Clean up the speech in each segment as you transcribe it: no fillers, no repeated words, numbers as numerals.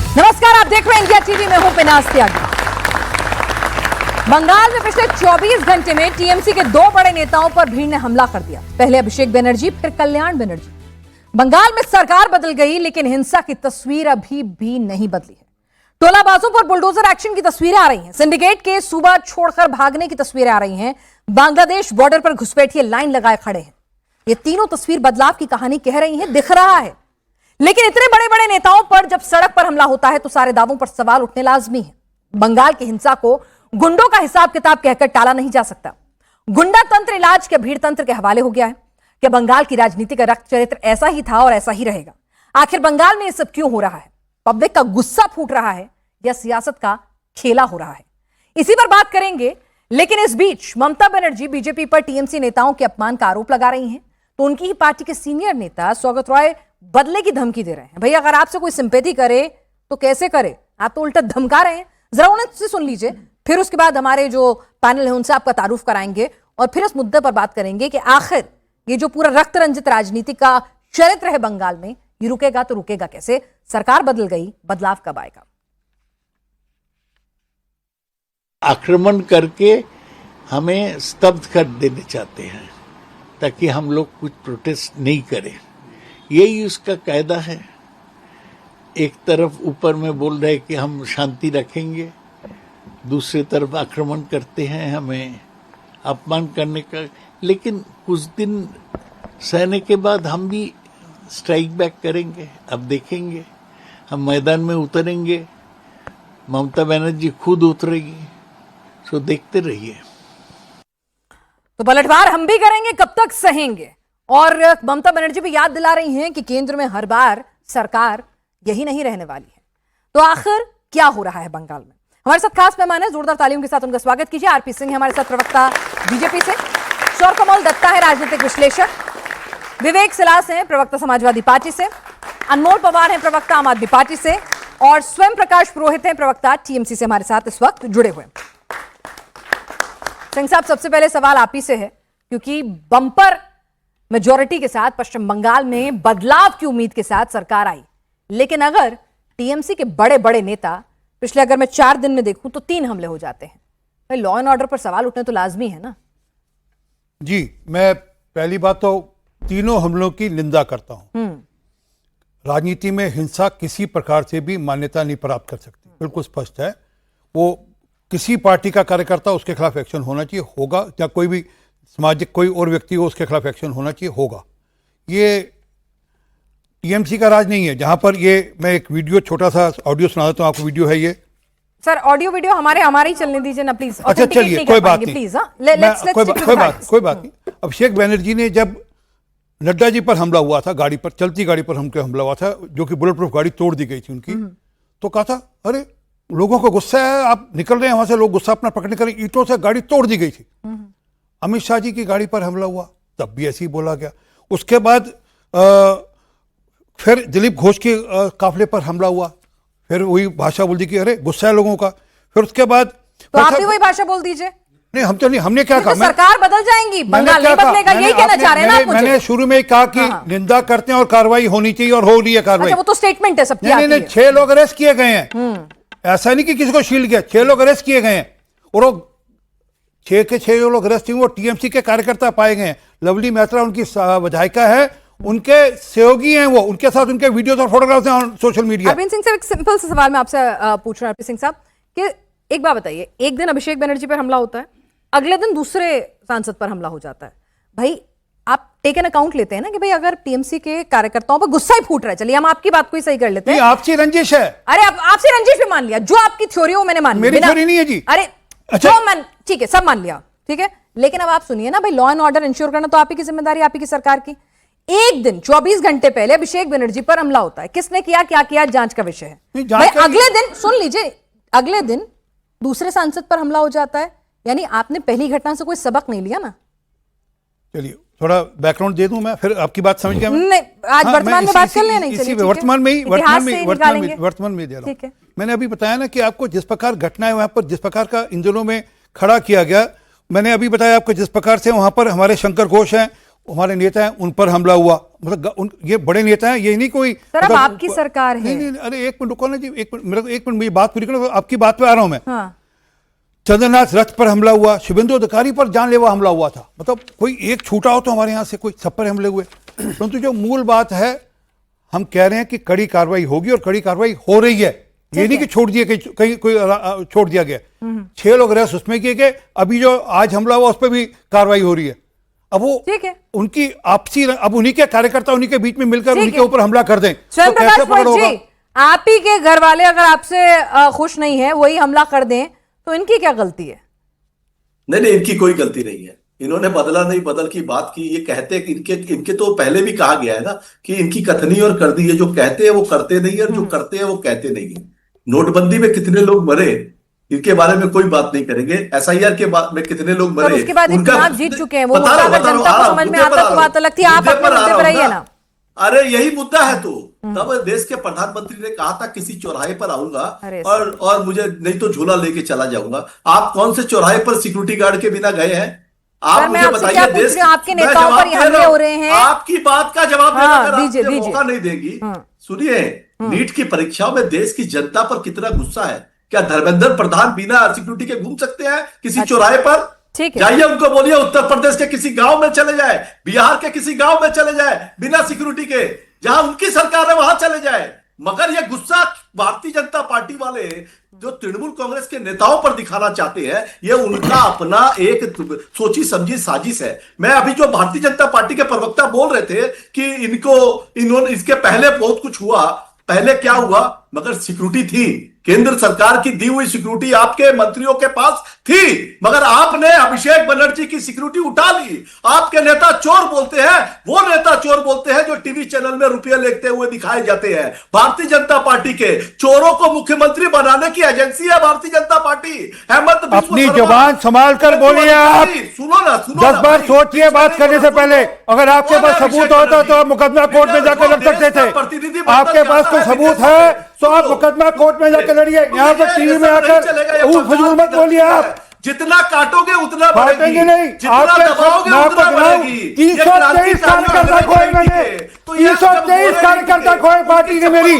नमस्कार, आप देख रहे हैं इंडिया टीवी में हूं पिनाज त्यागी। बंगाल में पिछले 24 घंटे में टीएमसी के दो बड़े नेताओं पर भीड़ ने हमला कर दिया। पहले अभिषेक बनर्जी, फिर कल्याण बनर्जी। बंगाल में सरकार बदल गई, लेकिन हिंसा की तस्वीर अभी भी नहीं बदली है। टोलाबाजों पर बुलडोजर एक्शन की तस्वीरें आ रही हैं। सिंडिकेट के सूबा छोड़कर भागने की तस्वीरें आ रही हैं। बांग्लादेश बॉर्डर पर घुसपैठिए लाइन लगाए खड़े हैं। ये तीनों तस्वीर बदलाव की कहानी कह रही हैं, दिख रहा है। लेकिन इतने बड़े बड़े नेताओं पर जब सड़क पर हमला होता है तो सारे दावों पर सवाल उठने लाजमी है। बंगाल की हिंसा को गुंडों का हिसाब किताब कहकर टाला नहीं जा सकता। गुंडा तंत्र इलाज के भीड़ तंत्र के हवाले हो गया है कि बंगाल की राजनीति का रक्त चरित्र ऐसा ही था और ऐसा ही रहेगा। आखिर बंगाल में यह सब क्यों हो रहा है? पब्लिक का गुस्सा फूट रहा है या सियासत का खेला हो रहा है? इसी पर बात करेंगे। लेकिन इस बीच ममता बनर्जी बीजेपी पर टीएमसी नेताओं के अपमान का आरोप लगा रही हैं, तो उनकी ही पार्टी के सीनियर नेता सौगत रॉय बदले की धमकी दे रहे हैं। भैया, अगर आपसे कोई सिंपैथी करे तो कैसे करे? आप तो उल्टा धमका रहे हैं। जरा उनसे सुन लीजिए, फिर उसके बाद हमारे जो पैनल है उनसे आपका तारुफ कराएंगे और फिर इस मुद्दे पर बात करेंगे कि आखिर ये जो पूरा रक्त रंजित राजनीति का चरित्र है बंगाल में, ये रुकेगा तो रुकेगा कैसे? सरकार बदल गई, बदलाव कब आएगा? आक्रमण करके हमें स्तब्ध कर देना चाहते हैं ताकि हम लोग कुछ प्रोटेस्ट नहीं करें। यही उसका कायदा है। एक तरफ ऊपर में बोल रहे कि हम शांति रखेंगे, दूसरी तरफ आक्रमण करते हैं, हमें अपमान करने का। लेकिन कुछ दिन सहने के बाद हम भी स्ट्राइक बैक करेंगे। अब देखेंगे, हम मैदान में उतरेंगे, ममता बनर्जी खुद उतरेगी, तो देखते रहिए। तो पलटवार हम भी करेंगे, कब तक सहेंगे? और ममता बनर्जी भी याद दिला रही हैं कि केंद्र में हर बार सरकार यही नहीं रहने वाली है। तो आखिर क्या हो रहा है बंगाल में? हमारे साथ खास मेहमान है, जोरदार तालियों के साथ उनका स्वागत कीजिए। आरपी सिंह है हमारे साथ, प्रवक्ता बीजेपी से। शौर कमल दत्ता है, राजनीतिक विश्लेषक। विवेक सिलास है, प्रवक्ता समाजवादी पार्टी से। अनमोल पवार है, प्रवक्ता आम आदमी पार्टी से। और स्वयं प्रकाश पुरोहित है, प्रवक्ता टीएमसी से हमारे साथ इस वक्त जुड़े हुए। सिंह साहब, सबसे पहले सवाल आप ही से है, क्योंकि बंपर मेजॉरिटी के साथ पश्चिम बंगाल में बदलाव की उम्मीद के साथ सरकार आई, लेकिन अगर टीएमसी के बड़े बड़े नेता पिछले, अगर मैं 4 दिन में देखूं तो 3 हमले हो जाते हैं। भाई, लॉ एंड ऑर्डर पर सवाल उठने तो लाजमी है ना? जी, मैं पहली बात तो तीनों हमलों की निंदा करता हूं। राजनीति में हिंसा किसी प्रकार से भी मान्यता नहीं प्राप्त कर सकती, बिल्कुल स्पष्ट है। वो किसी पार्टी का कार्यकर्ता, उसके खिलाफ एक्शन होना चाहिए, होगा। या कोई भी सामाजिक कोई और व्यक्ति हो, उसके खिलाफ एक्शन होना चाहिए, होगा। ये टीएमसी का राज नहीं है। जहां पर ये, मैं एक वीडियो, छोटा सा ऑडियो सुना देता हूं आपको। वीडियो है ये। सर, ऑडियो वीडियो हमारे ही चलने दीजिए ना प्लीज। अच्छा, चलिए, कोई बात नहीं, प्लीज। कोई बात नहीं। अभिषेक बनर्जी ने जब नड्डा जी पर हमला हुआ था, गाड़ी पर, चलती गाड़ी पर हमला हुआ था, जो कि बुलेट प्रूफ गाड़ी तोड़ दी गई थी उनकी, तो कहा था अरे लोगों को गुस्सा है, आप निकल रहे हैं वहां से, लोग गुस्सा अपना प्रकट करें, ईंटों से गाड़ी तोड़ दी गई थी। अमित शाह जी की गाड़ी पर हमला हुआ, तब भी ऐसे ही बोला गया। उसके बाद फिर दिलीप घोष के काफिले पर हमला हुआ, फिर वही भाषा बोल दी कि अरे गुस्सा है लोगों का। फिर उसके बाद तो आप भी वही भाषा बोल दीजिए। नहीं, हम तो नहीं, हमने क्या कहा? सरकार बदल जाएंगी, बंगाल नहीं बदलेगा, यही कहना चाह रहे हैं ना? मैंने शुरू में ही कहा कि निंदा करते हैं और कार्रवाई होनी चाहिए, और हो रही है कार्रवाई। वो तो स्टेटमेंट है सबकी। नहीं, 6 लोग अरेस्ट किए गए हैं। ऐसा नहीं कि किसी को शील्ड किया, 6 लोग अरेस्ट किए गए हैं, और वो 6 के 6 लोग अरेस्ट हुए, वो टीएमसी के कार्यकर्ता पाए गए हैं। लवली मेहता उनकी विधायिका है, उनके सहयोगी हैं वो, उनके साथ उनके वीडियोस और फोटोग्राफ्स हैं सोशल मीडिया। अरविंद सिंह साहब, एक सिंपल सा सवाल मैं आपसे पूछ रहा हूं सिंह साहब, कि एक बात बताइए, एक दिन अभिषेक बनर्जी पर हमला होता है, अगले दिन दूसरे सांसद पर हमला हो जाता है। भाई, आप टेक एन अकाउंट लेते हैं ना कि भाई अगर टीएमसी के कार्यकर्ताओं पर गुस्सा ही फूट रहा है, चलिए हम आपकी बात को ही सही कर लेते हैं, आपसी रंजिश है। अरे आपसी रंजिश भी मान लिया, जो आपकी थ्योरी हो मैंने मान लिया, मेरी थ्योरी नहीं है जी। अरे अच्छा, ठीक है, सब मान लिया, ठीक है। लेकिन अब आप सुनिए ना, भाई लॉ एंड ऑर्डर इंश्योर करना तो आप ही की जिम्मेदारी, आप ही की सरकार की। एक दिन 24 घंटे पहले अभिषेक बनर्जी पर हमला होता है, किसने किया, क्या किया, जांच का विषय है। भाई अगले दिन, सुन लीजिए, अगले दिन दूसरे सांसद पर हमला हो जाता है, यानी आपने पहली घटना से कोई सबक नहीं लिया ना। चलिए, थोड़ा बैकग्राउंड दे दूं मैं, फिर आपकी बात समझ गया मैं। नहीं, आज वर्तमान में बात कर लें, नहीं चलिए, वर्तमान में दे दे रहा हूं। मैंने अभी बताया ना कि आपको जिस प्रकार घटनाएं वहां पर, जिस प्रकार का इन दिनों में खड़ा किया गया, मैंने अभी बताया आपको जिस प्रकार से वहां पर हमारे शंकर घोष हैं, हमारे नेता हैं उन पर हमला हुआ, मतलब ये बड़े नेता हैं, ये नहीं कोई सर, अब मतलब, आपकी सरकार है। नहीं, अरे एक मिनट रुको ना जी, एक मिनट मेरी बात पूरी करो, आपकी बात पे आ रहा हूं मैं। हाँ। चंद्रनाथ रथ पर हमला हुआ, शुभेंदु अधिकारी पर जानलेवा हमला हुआ था, मतलब कोई एक छूटा हो तो हमारे यहाँ से कोई सब पर हमले हुए। परंतु जो मूल बात है, हम कह रहे हैं कि कड़ी कार्रवाई होगी और कड़ी कार्रवाई हो रही है, ये नहीं कि छोड़ दिया कहीं कोई छोड़ दिया गया। 6 लोग अरेस्ट उसमें किए गए, अभी जो आज हमला हुआ उस पर भी कार्रवाई हो रही है। अब वो ठीक है, उनकी आपसी, अब उन्हीं के कार्यकर्ता उन्हीं के बीच में मिलकर ठीक उन्हीं के है। ऊपर हमला कर दें स्वयं तो कैसे प्रकाश पकड़ भट्ट होगा? जी, आप ही के घर वाले अगर आपसे खुश नहीं है, वही हमला कर दें, तो इनकी क्या गलती है? नहीं, इनकी कोई गलती नहीं है। इन्होंने बदला नहीं बदल की बात की। ये कहते हैं कि इनके तो पहले भी कहा गया है ना कि इनकी कथनी और करनी है, जो कहते हैं वो करते नहीं है और जो करते हैं वो कहते नहीं है। नोटबंदी में कितने लोग मरे, इनके बारे में कोई बात नहीं करेंगे। एसआईआर के बाद में कितने लोग पर मरे, उसके बाद उनका चुनाव जीत चुके हैं, वो बता रहा हूं, मुद्दा अगर जनता को समझ में आता तो बात अलग थी। आप अपने मुद्दे पर रहिए ना। अरे यही मुद्दा है। तो तब देश के प्रधानमंत्री ने कहा था किसी चौराहे पर आऊंगा और मुझे नहीं तो झोला लेके चला जाऊंगा। आप कौन से चौराहे पर सिक्योरिटी गार्ड के बिना गए हैं? आप मुझे बताइए। देश आपके नेताओं पर हमले हो रहे हैं, आपकी बात का जवाब देना हाँ, अगर दीजिए, आप मुझे दीजिए। मौका नहीं देगी। सुनिए, नीट की परीक्षाओं में देश की जनता पर कितना गुस्सा है। क्या धर्मेंद्र प्रधान बिना सिक्योरिटी के घूम सकते हैं किसी चौराहे पर? ठीक है, जाइए उनको बोलिए उत्तर प्रदेश के किसी गांव में चले जाए, बिहार के किसी गांव में चले जाए, बिना सिक्योरिटी के, जहां उनकी सरकार है वहां चले जाए। मगर यह गुस्सा भारतीय जनता पार्टी वाले जो तृणमूल कांग्रेस के नेताओं पर दिखाना चाहते हैं, यह उनका अपना एक सोची समझी साजिश है। मैं अभी जो भारतीय जनता पार्टी के प्रवक्ता बोल रहे थे कि इन्होंने इसके पहले बहुत कुछ हुआ, पहले क्या हुआ, मगर सिक्योरिटी थी, केंद्र सरकार की दी हुई सिक्योरिटी आपके मंत्रियों के पास थी, मगर आपने अभिषेक बनर्जी की सिक्योरिटी उठा ली। आपके नेता चोर बोलते हैं, वो नेता चोर बोलते हैं जो टीवी चैनल में रुपये लेते हुए दिखाए जाते हैं। भारतीय जनता पार्टी के चोरों को मुख्यमंत्री बनाने की एजेंसी है भारतीय जनता पार्टी। हेमंत बिस्वा अपनी शर्मा, जबान संभाल कर बोलिए आप। सुनो ना 10 बार सोचिए बात करने से पहले। अगर आपके पास सबूत होता तो आप मुकदमा कोर्ट में जाकर लड़ सकते थे। आपके पास कोई सबूत है तो आप मुकदमा कोर्ट में जाकर लड़िए। यहाँ पर टीवी में आकर फजूल मत बोलिए आप। जितना काटोगे उतना बांटेंगे नहीं, जितना दबाओगे उतना बढ़ेगी। 323 कार्यकर्ता खोए मैंने, 323 कार्यकर्ता खोए पार्टी ने मेरी।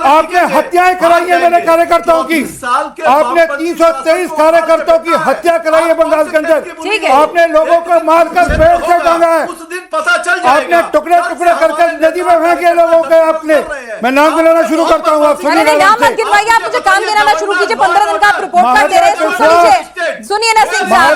आपने हत्याएं कराई है मेरे कार्यकर्ताओं की। आपने 323 कार्यकर्ताओं की हत्या कराई है बंगाल के अंदर। आपने लोगों को मारकर पेड़ से टांगा है। उस दिन पता चल जाएगा। आपने टुकड़े टुकड़े करके नदी में फेंके लोगों को। आपने, मैं नाम गिनाना शुरू करता हूँ, आप अरे नहीं, नाम मत गिनवाइए, आप मुझे काम गिनाना शुरू कीजिए। 15 दिन का आप रिपोर्ट कार्ड दे रहे हैं। सुनिए ना सिंह साहब,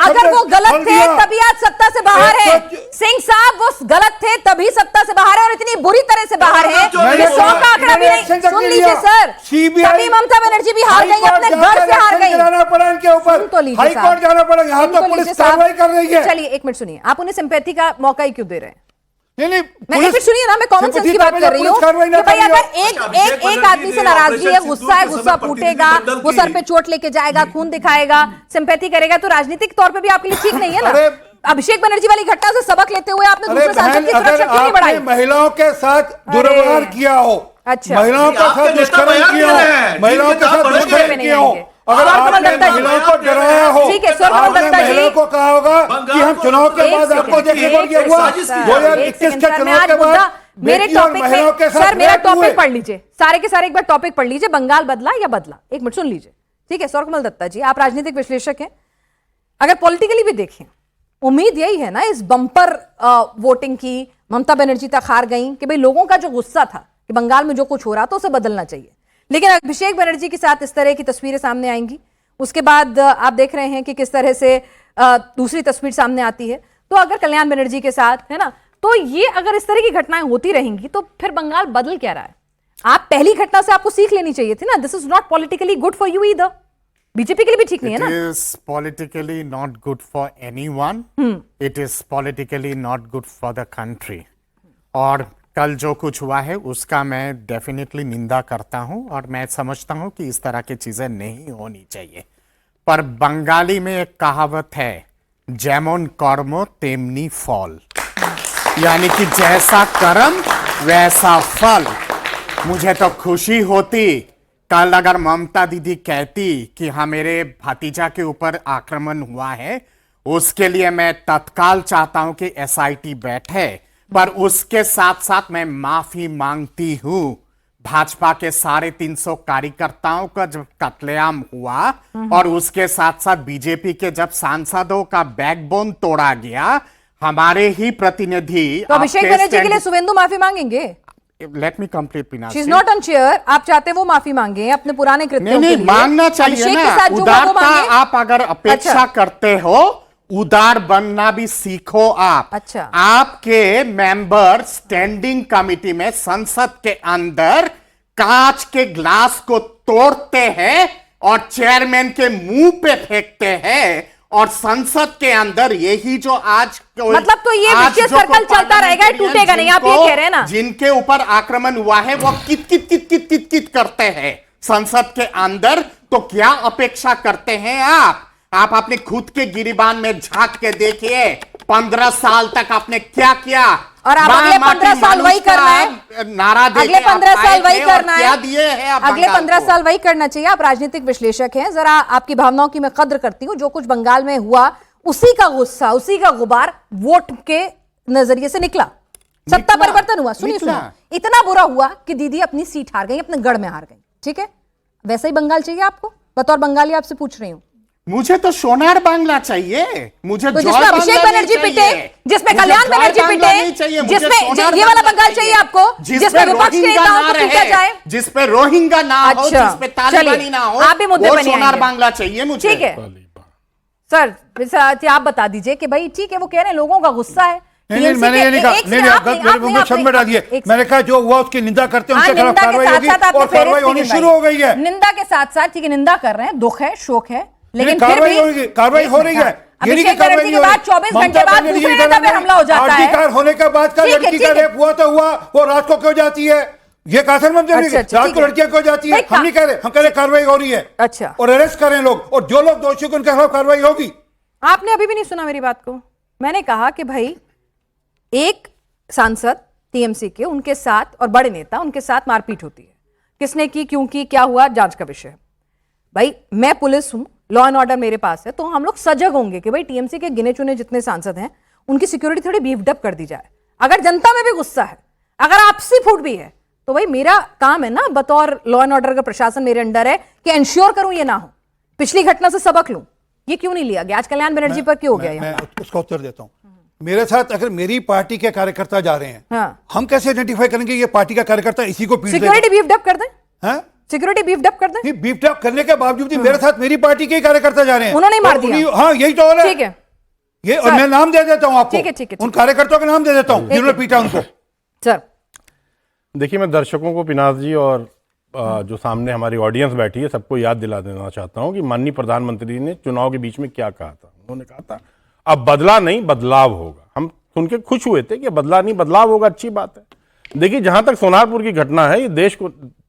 अगर वो गलत थे तभी आज सत्ता से बाहर है। सिंह साहब वो गलत थे तभी सत्ता से बाहर है और इतनी बुरी तरह से बाहर है। ये 100 का आंकड़ा भी नहीं। सुन लीजिए सर, तभी ममता बनर्जी भी हार गई, अपने घर से हार गई। जाना पड़ा इनके ऊपर, सुन तो लीजिए हाई कोर्ट जाना पड़ा। यहाँ तो पुलिस कार्रवाई कर रही है। चलिए एक मिनट सुनिए, आप उन्हें सिंपैथी का मौका ही क्यों दे रहे हैं? नहीं, मैं एक मिनट सुनिए ना, मैं कॉमन सेंस की बात कर रही हूँ कि भाई अगर एक आदमी से नाराजगी है, गुस्सा है, गुस्सा फूटेगा, वो सर पे चोट लेके जाएगा, खून दिखाएगा, सिंपैथी करेगा, तो राजनीतिक तौर पे भी आपके लिए ठीक नहीं है ना। अभिषेक बनर्जी वाली घटना से सबक लेते हुए आपने दूसरे सांसद की सुरक्षा क्यों नहीं बढ़ाई? महिलाओं के साथ दुर्व्यवहार किया हो, अच्छा, महिलाओं के साथ दुष्कर्म किया हो, महिलाओं के साथ दुष्कर्म किया हो, अगर आपने महिलाओं को डराया हो, आपने महिलाओं को कहा होगा कि हम चुनाव के बाद आपको देखने को क्या हुआ 2021 के चुनाव के बाद मेरे टॉपिक में सर मेरा टॉपिक पढ़ लीजिए, सारे के सारे एक बार टॉपिक पढ़ लीजिए। बंगाल बदला या बदला, एक मिनट सुन लीजिए, ठीक है? सौरकमल दत्ता जी, आप राजनीतिक विश्लेषक हैं, अगर पॉलिटिकली भी देखें, उम्मीद यही है ना इस बम्पर वोटिंग की, ममता बनर्जी तक हार गई कि भाई लोगों का जो गुस्सा था कि बंगाल में जो कुछ हो रहा था उसे बदलना चाहिए। लेकिन अभिषेक बनर्जी के साथ इस तरह की तस्वीरें सामने आएंगी, उसके बाद आप देख रहे हैं कि किस तरह से दूसरी तस्वीर सामने आती है। तो अगर कल्याण बनर्जी के साथ है ना, तो ये अगर इस तरह की घटनाएं होती रहेंगी तो फिर बंगाल बदल क्या रहा है? आप पहली घटना से आपको सीख लेनी चाहिए थी ना। This is not politically good for you either. BJP के लिए भी ठीक नहीं है ना। It is politically not good for anyone. It is politically not good for the country. और कल जो कुछ हुआ है उसका मैं डेफिनेटली निंदा करता हूं और मैं समझता हूं कि इस तरह की चीजें नहीं होनी चाहिए। पर बंगाली में एक कहावत है, जेमन कर्म तेमनी फल, यानी कि जैसा कर्म वैसा फल। मुझे तो खुशी होती कल अगर ममता दीदी कहती कि हाँ मेरे भतीजा के ऊपर आक्रमण हुआ है उसके लिए मैं तत्काल चाहता हूं कि एसआईटी बैठे, पर उसके साथ साथ मैं माफी मांगती हूं भाजपा के 350 कार्यकर्ताओं का जब कत्लेआम हुआ और उसके साथ साथ बीजेपी के जब सांसदों का बैकबोन तोड़ा गया, हमारे ही प्रतिनिधि तो अभिषेक बनर्जी के लिए शुभेंदु माफी मांगेंगे? Let me complete Pinaki. She is not on chair. आप चाहते हैं वो माफी मांगे अपने पुराने कृत्यों के लिए? मांगना चाहिए अभिषेक ना। के साथ जो वो उदारता मांगे? आप अगर अपेक्षा अच्छा। करते हो, उदार बनना भी सीखो आप। अच्छा। आपके मेंबर स्टैंडिंग कमिटी में संसद के अंदर कांच के ग्लास को तोड़ते हैं और चेयरमैन के मुंह पे फेंकते हैं, और संसद के अंदर यही जो आज मतलब तो ये विशेष सर्कल चलता रहेगा, टूटेगा नहीं, आप ये कह रहे हैं ना? जिनके ऊपर आक्रमण हुआ है वो कित कित कित कित कित कित करते हैं संसद के अंदर। तो क्या अपेक्षा करते हैं आप अपने खुद के गिरिबान में झांक के देखिए, 15 साल तक आपने क्या किया, और आप अगले 15 साल वही करना है। नारा अगले 15 साल वही करना है। क्या दिए हैं आप अगले बंगाल 15 को? साल वही करना चाहिए। आप राजनीतिक विश्लेषक हैं, जरा आपकी भावनाओं की मैं कद्र करती हूं। जो कुछ बंगाल में हुआ, उसी का गुस्सा, उसी का गुबार वोट के नजरिए से निकला, सत्ता परिवर्तन हुआ। सुनिए, इतना बुरा हुआ कि दीदी अपनी सीट हार गई, अपने गढ़ में हार गई। ठीक है, वैसा ही बंगाल चाहिए आपको? बतौर बंगाली आपसे पूछ रही हूं। मुझे तो सोनार बांग्ला चाहिए, मुझे तो जिसमें अभिषेक बनर्जी पिटे, जिसमें कल्याण बनर्जी पिटे, जिसमें ये वाला बंगाल चाहिए आपको, जिसमें विपक्ष के नेताओं को पीटा जाए, जिसपे रोहिंगा ना हो, अच्छा, जिसपे तालिबानी ना हो, आप भी मुद्दे वो पर नहीं सोनार आएंगे। बांग्ला चाहिए मुझे। ठीक है सर, आप बता दीजिए कि भाई ठीक है, वो कह रहे हैं लोगों का गुस्सा है। नहीं, मैंने ये नहीं कहा। नहीं, आप शब्द में डालिए। मैंने कहा जो हुआ उसकी निंदा करते हैं, उनके खिलाफ कार्रवाई होगी और कार्रवाई होनी शुरू हो गई है। निंदा के साथ साथ, ठीक है, निंदा कर रहे हैं, दुख है, शोक है, लेकिन कार्रवाई हो रही है। अभिषेक बनर्जी के बाद 24 घंटे बाद दूसरे नेता पे हमला हो जाता है। आरटीकार होने के बाद का लड़की का रेप हुआ तो हुआ, वो रात को क्यों जाती है? ये कहा सर, रात को लड़कियां क्यों जाती है? हम नहीं कह रहे, हम कह रहे कार्रवाई हो रही है। अच्छा, और अरेस्ट करें लोग, और जो लोग दोषी को उनके खिलाफ कार्रवाई होगी। आपने अभी भी नहीं सुना मेरी बात को। मैंने कहा कि भाई एक सांसद टीएमसी के, उनके साथ, और बड़े नेता, उनके साथ मारपीट होती है। किसने की, क्यों की, क्या हुआ, जांच का विषय है। भाई मैं पुलिस हूं, लॉ एंड ऑर्डर मेरे पास है, तो हम लोग सजग होंगे कि भाई टीएमसी के गिने चुने जितने सांसद हैं उनकी सिक्योरिटी थोड़ी बीफ्ड अप कर दी जाए। अगर जनता में भी गुस्सा है, अगर आपसी फूट भी है, तो भाई मेरा काम है ना, बतौर लॉ एंड ऑर्डर का प्रशासन मेरे अंडर है, कि इंश्योर करूं ये ना हो। पिछली घटना से सबक लूं। ये क्यों नहीं लिया गया? आज कल्याण बनर्जी पर क्यों हो गया? मैं उसका उत्तर देता हूं। मेरे साथ अगर मेरी पार्टी के कार्यकर्ता जा रहे हैं, हाँ। हम कैसे आइडेंटिफाई करेंगे ये पार्टी का कार्यकर्ता इसी को पीट देगा? सिक्योरिटी बीफ्ड अप कर दें। हाँ? सिक्योरिटी बीफ्ड अप कर दें। नहीं, बीफ्ड अप करने के बावजूद भी मेरे साथ मेरी पार्टी के ही कार्यकर्ता जा रहे हैं। उन्होंने मार दिया। हाँ, यही तो हो रहा है। ठीक है, ये, और मैं नाम दे देता हूं आपको। ठीक है, ठीक है, उन कार्यकर्ताओं के नाम दे देता हूं जिन्होंने पीटा उनको। सर देखिए, मैं दर्शकों को, पिनाक जी और जो सामने हमारी ऑडियंस बैठी है, सबको याद दिला देना चाहता हूं कि माननीय प्रधानमंत्री ने चुनाव के बीच में क्या कहा था। उन्होंने कहा था अब बदला नहीं, बदलाव होगा। हम सुन के खुश हुए थे कि बदला नहीं, बदलाव होगा, अच्छी बात है। देखिए, जहां तक सोनारपुर की घटना है, ये देश को,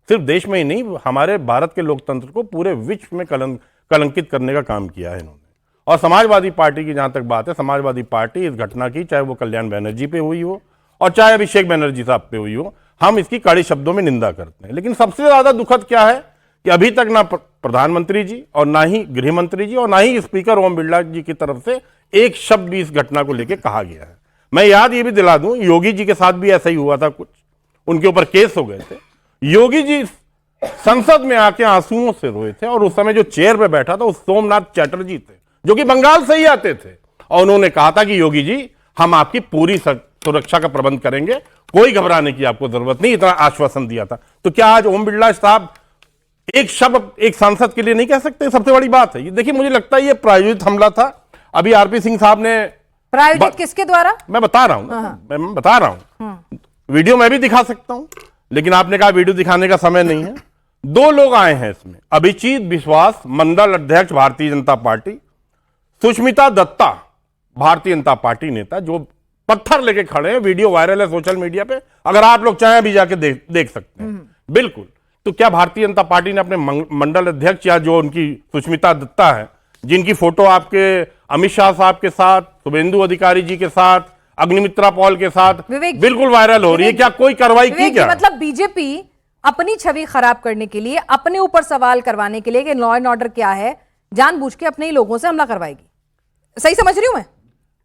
सिर्फ देश में ही नहीं, हमारे भारत के लोकतंत्र को पूरे विश्व में कलंकित करने का काम किया है इन्होंने। और समाजवादी पार्टी की जहां तक बात है, समाजवादी पार्टी इस घटना की, चाहे वो कल्याण बनर्जी पे हुई हो और चाहे अभिषेक बनर्जी साहब पे हुई हो, हम इसकी कड़े शब्दों में निंदा करते हैं। लेकिन सबसे ज्यादा दुखद क्या है कि अभी तक ना प्रधानमंत्री जी और ना ही गृह मंत्री जी और ना ही स्पीकर ओम बिरला जी की तरफ से एक शब्द भी इस घटना को लेकर कहा गया है। मैं याद ये भी दिला दूं, योगी जी के साथ भी ऐसा ही हुआ था, कुछ उनके ऊपर केस हो गए थे। योगी जी संसद में आके आंसुओं से रोए थे, और उस समय जो चेयर पे बैठा था वो सोमनाथ चैटर्जी थे, जो कि बंगाल से ही आते थे, और उन्होंने कहा था कि योगी जी, हम आपकी पूरी सुरक्षा का प्रबंध करेंगे, कोई घबराने की आपको जरूरत नहीं, इतना आश्वासन दिया था। तो क्या आज ओम बिरला साहब एक शब्द एक सांसद के लिए नहीं कह सकते? सबसे बड़ी बात है ये। देखिए, मुझे लगता है ये प्रायोजित हमला था। अभी आरपी सिंह साहब ने, प्रायोजित किसके द्वारा? मैं बता रहा हूं, मैं बता रहा हूं, वीडियो मैं भी दिखा सकता हूं, लेकिन आपने कहा वीडियो दिखाने का समय नहीं है। 2 लोग आए हैं इसमें, अभिजीत विश्वास, मंडल अध्यक्ष भारतीय जनता पार्टी, सुष्मिता दत्ता, भारतीय जनता पार्टी नेता, जो पत्थर लेके खड़े हैं। वीडियो वायरल है सोशल मीडिया पे, अगर आप लोग चाहें अभी जाके देख सकते हैं। बिल्कुल। तो क्या भारतीय जनता पार्टी ने अपने मंडल अध्यक्ष, या जो उनकी सुष्मिता दत्ता है, जिनकी फोटो आपके अमित शाह साहब के साथ, शुभेंदु अधिकारी जी के साथ, अग्निमित्रा पॉल के साथ बिल्कुल वायरल हो रही है, क्या कोई कार्रवाई की? क्या मतलब बीजेपी अपनी छवि खराब करने के लिए, अपने ऊपर सवाल करवाने के लिए कि लॉ एंड ऑर्डर क्या है, जानबूझ के अपने ही लोगों से हमला करवाएगी? सही समझ रही हूं मैं?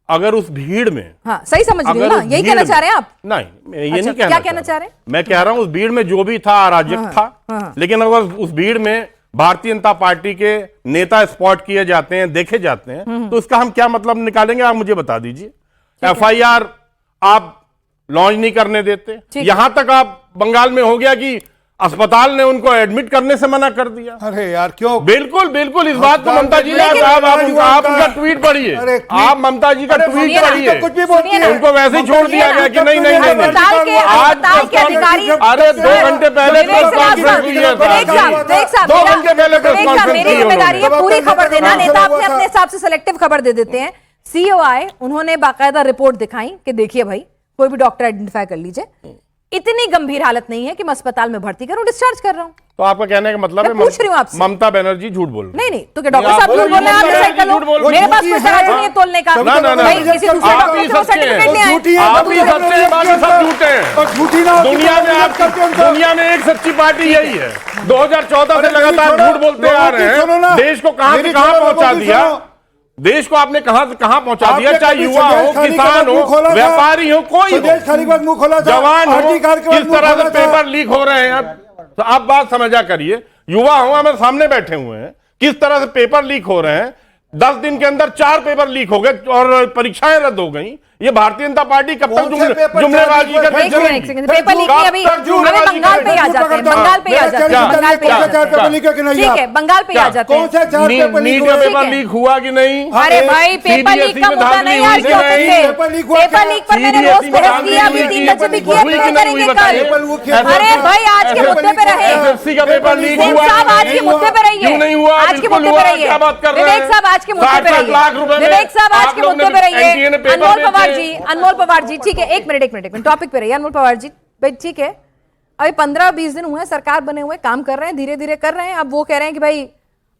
अगर उस भीड़ में, हाँ सही समझ रही हूँ अगर ना, उस यही भीड़ कहना में- चाह रहे हैं आप? नहीं, मैं ये अच्छा, नहीं कहना क्या कहना चाह रहे हैं? मैं कह रहा हूं उस भीड़ में जो भी था अराजक था, लेकिन अगर उस भीड़ में भारतीय जनता पार्टी के नेता स्पॉट किए जाते हैं, देखे जाते हैं, तो इसका हम क्या मतलब निकालेंगे, आप मुझे बता दीजिए। FIR आप लॉन्च नहीं करने देते, यहां तक आप बंगाल में हो गया कि अस्पताल ने उनको एडमिट करने से मना कर दिया। अरे यार क्यों? बिल्कुल बिल्कुल, इस बात को ममता जी ने, आप उनका ट्वीट पढ़िए, आप ममता जी का ट्वीट पढ़िए, कुछ भी बोलती है, उनको वैसे ही छोड़ दिया गया कि नहीं नहीं नहीं अस्पताल के अधिकारी, अरे 2 घंटे पहले प्रेस कॉन्फ्रेंस हुई है, 2 घंटे पहले प्रेस कॉन्फ्रेंस मेरी हुई जिम्मेदारी है पूरी खबर देना। हाँ, नेता अपने अपने हिसाब से सिलेक्टिव खबर दे देते हैं। CEO आए, उन्होंने बाकायदा रिपोर्ट दिखाई कि देखिए भाई, कोई भी डॉक्टर आइडेंटिफाई कर लीजिए, इतनी गंभीर हालत नहीं है कि मैं अस्पताल में भर्ती करूं, डिस्चार्ज कर रहा हूं। तो आपका कहने का मतलब मैं है पूछ रही हूं आपसे। ममता बनर्जी झूठ बोल रही है? नहीं तो क्या डॉक्टर साहब झूठ बोल रहे हैं? आप डिसाइड कर लो। मेरे पास कोई तराजू नहीं है तोलने का। ना, ना, ना। भाई किसी दूसरे आप डॉक्टर ही से वो सच्चे हैं। सर्टिफिकेट ले आए। झूठी है, आप ही सच्चे हैं, बाकी सब झूठे हैं। और झूठी ना होती दुनिया में तो आपकी करते उनका। दुनिया में एक सच्ची पार्टी यही है। 2014 से लगातार झूठ बोलते आ रहे हैं, देश को कहां से कहां पहुंचा दिया, देश को आपने कहां से कहां पहुंचा दिया, चाहे युवा हो, किसान हो, व्यापारी हो, कोई हो, जवान हो, किस तरह से पेपर लीक हो रहे हैं। तो आप बात समझा करिए, युवा हो, हमारे सामने बैठे हुए हैं, किस तरह से पेपर लीक हो रहे हैं। 10 दिन के अंदर 4 पेपर लीक हो गए और परीक्षाएं रद्द हो गई। ये भारतीय जनता पार्टी कब तक जुमलेबाजी एक सेकंड, पेपर लीक नहीं, अभी हमें बंगाल पे ही आ जाते हैं, बंगाल पे ही आ जाते हैं, बंगाल पे ही आ जाते हैं। ठीक है, बंगाल पे ही आ जाते हैं। नीट का पेपर लीक हुआ कि नहीं? अरे भाई, पेपर लीक का मुद्दा नहीं आज के ऑफिस में। पेपर लीक पर मैंने रोज बहस किया, अभी 3 बजे भी किया, फिर करेंगे कल। अरे भाई, आज के मुद्दे पे रहे। SSC का पेपर लीक सिंह हुआ, साहब आज के मुद्दे पे रहिए। क्यों नहीं हुआ? आज के मुद्दे बिल्कुल पे हुआ, रहिए। क्या बात कर रहे हैं? विवेक साहब आज के मुद्दे पे 60 लाख रुपए रहिए। में विवेक साहब आज आप के लोग मुद्दे पे ने NTA रहिए। ने पेपर अनमोल बेचे। पवार जी, अनमोल पवार जी, ठीक है, एक मिनट टॉपिक पे रहिए। अनमोल पवार जी, भाई ठीक है, अभी 15-20 दिन हुए सरकार बने हुए, काम कर रहे हैं, धीरे धीरे कर रहे हैं। अब वो कह रहे हैं कि भाई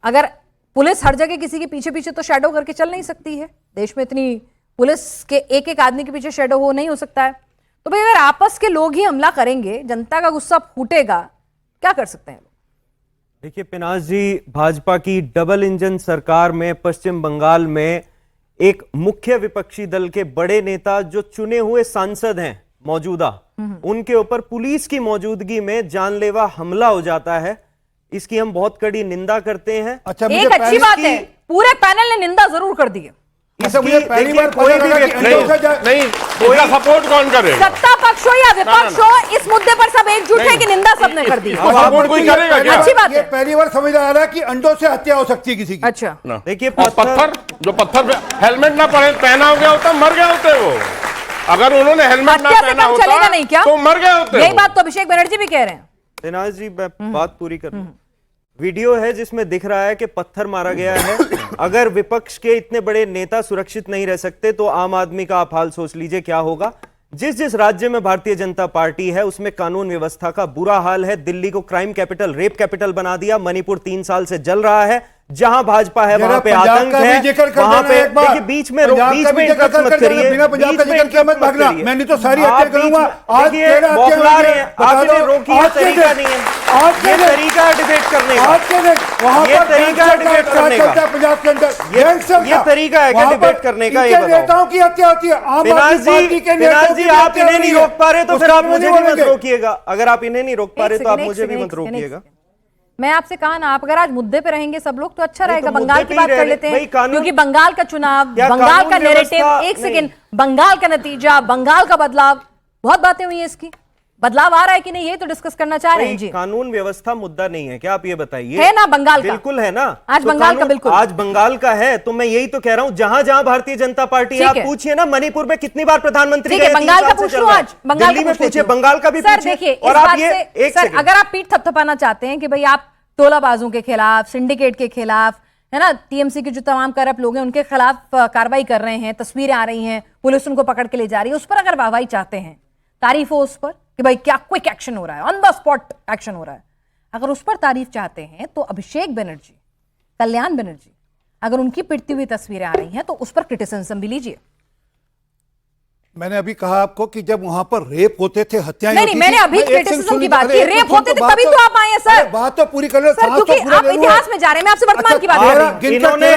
अगर पुलिस हर जगह किसी के पीछे पीछे तो शैडो करके चल नहीं सकती है, देश में इतनी पुलिस के एक आदमी के पीछे शैडो हो नहीं हो सकता है। तो भाई अगर आपस के लोग ही हमला करेंगे, जनता का गुस्सा फूटेगा, क्या कर सकते हैं? देखिए पिनाज जी, भाजपा की डबल इंजन सरकार में पश्चिम बंगाल में एक मुख्य विपक्षी दल के बड़े नेता जो चुने हुए सांसद हैं मौजूदा, उनके ऊपर पुलिस की मौजूदगी में जानलेवा हमला हो जाता है। इसकी हम बहुत कड़ी निंदा करते हैं। अच्छा, एक अच्छी बात है, पूरे पैनल ने निंदा जरूर कर दी है। मुझे पहली बार कोई भी व्यक्ति नहीं, इसका सपोर्ट कौन करेगा? सत्ता पक्ष हो या विपक्ष हो, इस मुद्दे पर सब एकजुट है कि निंदा सबने कर दी। इसको सपोर्ट कोई करेगा क्या? अच्छी बात ये है। पहली बार समझ आ रहा है कि अंडों से हत्या हो सकती है किसी की। अच्छा, देखिए और पत्थर, जो पत्थर पे हेलमेट ना पहना हो गया होता, मर गए होते वो। अगर उन्होंने हेलमेट ना हत्या से पहना काम चलेगा होता नहीं क्या? तो मर गए होते यही वो। बात तो अभिषेक बनर्जी भी कह रहे हैं। पिनाज जी, मैं बात पूरी कर वीडियो है जिसमें दिख रहा है कि पत्थर मारा गया है। अगर विपक्ष के इतने बड़े नेता सुरक्षित नहीं रह सकते तो आम आदमी का आप हाल सोच लीजिए क्या होगा। जिस राज्य में भारतीय जनता पार्टी है उसमें कानून व्यवस्था का बुरा हाल है। दिल्ली को क्राइम कैपिटल, रेप कैपिटल बना दिया। मणिपुर 3 साल से जल रहा है। जहां भाजपा है वहां पे आतंक है। वहां पे देखिए बीच में इंटरप्ट मत करिए, बीच में इंटरप्ट मत करिए। मैंने तो सारी हत्या करूंगा। आज ये बौखला रहे हैं, आपने रोकी है, तरीका नहीं है। ये तरीका है डिबेट करने का, ये तरीका है डिबेट करने का, पंजाब के अंदर ये तरीका है क्या डिबेट करने का? ये बताओ। नेताओं की हत्या होती है। आम पिनाज आदमी पार्टी के जी, नेताओं की आप हत्या इन्हें हो रही नहीं है। रोक पा रहे तो फिर आप मुझे भी मत रोकिएगा। अगर आप इन्हें नहीं रोक पा रहे तो आप मुझे भी मत रोकिएगा। मैं आपसे कहा ना, आप अगर आज मुद्दे पे रहेंगे सब लोग तो अच्छा रहेगा। तो बंगाल की बात कर लेते हैं, क्योंकि बंगाल का चुनाव, क्या बंगाल कानून का नैरेटिव, व्यवस्था एक सेकेंड, बंगाल का नतीजा, बंगाल का बदलाव, बहुत बातें हुई है। इसकी बदलाव आ रहा है कि नहीं, ये तो डिस्कस करना चाह रहे हैं जी। कानून व्यवस्था मुद्दा नहीं है क्या? आप ये बताइए। है ना बंगाल का? बिल्कुल है ना। आज तो बंगाल का बिल्कुल, आज बंगाल का है। तो मैं यही तो कह रहा हूं, जहां जहां भारतीय जनता पार्टी है, आप पूछिए ना मणिपुर में कितनी बार प्रधानमंत्री ठीक है, बंगाल का पूछ लूं आज, बंगाल का पूछिए, बंगाल का भी सर पूछिए। देखिए, और आप ये एक सर अगर आप पीठ थपथपाना चाहते हैं कि भाई आप टोलाबाजों के खिलाफ, सिंडिकेट के खिलाफ, है ना, टीएमसी के जो तमाम करप्ट लोग हैं उनके खिलाफ कार्रवाई कर रहे हैं, तस्वीरें आ रही हैं, पुलिस उनको पकड़ के ले जा रही है, उस पर अगर वाहवाही चाहते हैं, तारीफ हो उस पर कि भाई क्या क्विक एक्शन हो रहा है, ऑन द स्पॉट एक्शन हो रहा है, अगर उस पर तारीफ चाहते हैं तो अभिषेक बनर्जी, कल्याण बनर्जी, अगर उनकी पिटती हुई तस्वीरें आ रही हैं तो उस पर क्रिटिसिज्म भी लीजिए। मैंने अभी कहा आपको कि जब वहां पर रेप होते थे, हत्याएं नहीं, मैंने अभी क्रिटिसिज्म की बात की, रेप होते थे तभी तो आप आए हैं अरे बात तो पूरी कर लो, सर सांस तो क्योंकि पूरा आप ले लो। इतिहास में जा रहे हैं, मैं आपसे वर्तमान की बात कर रही हूँ। इन्होंने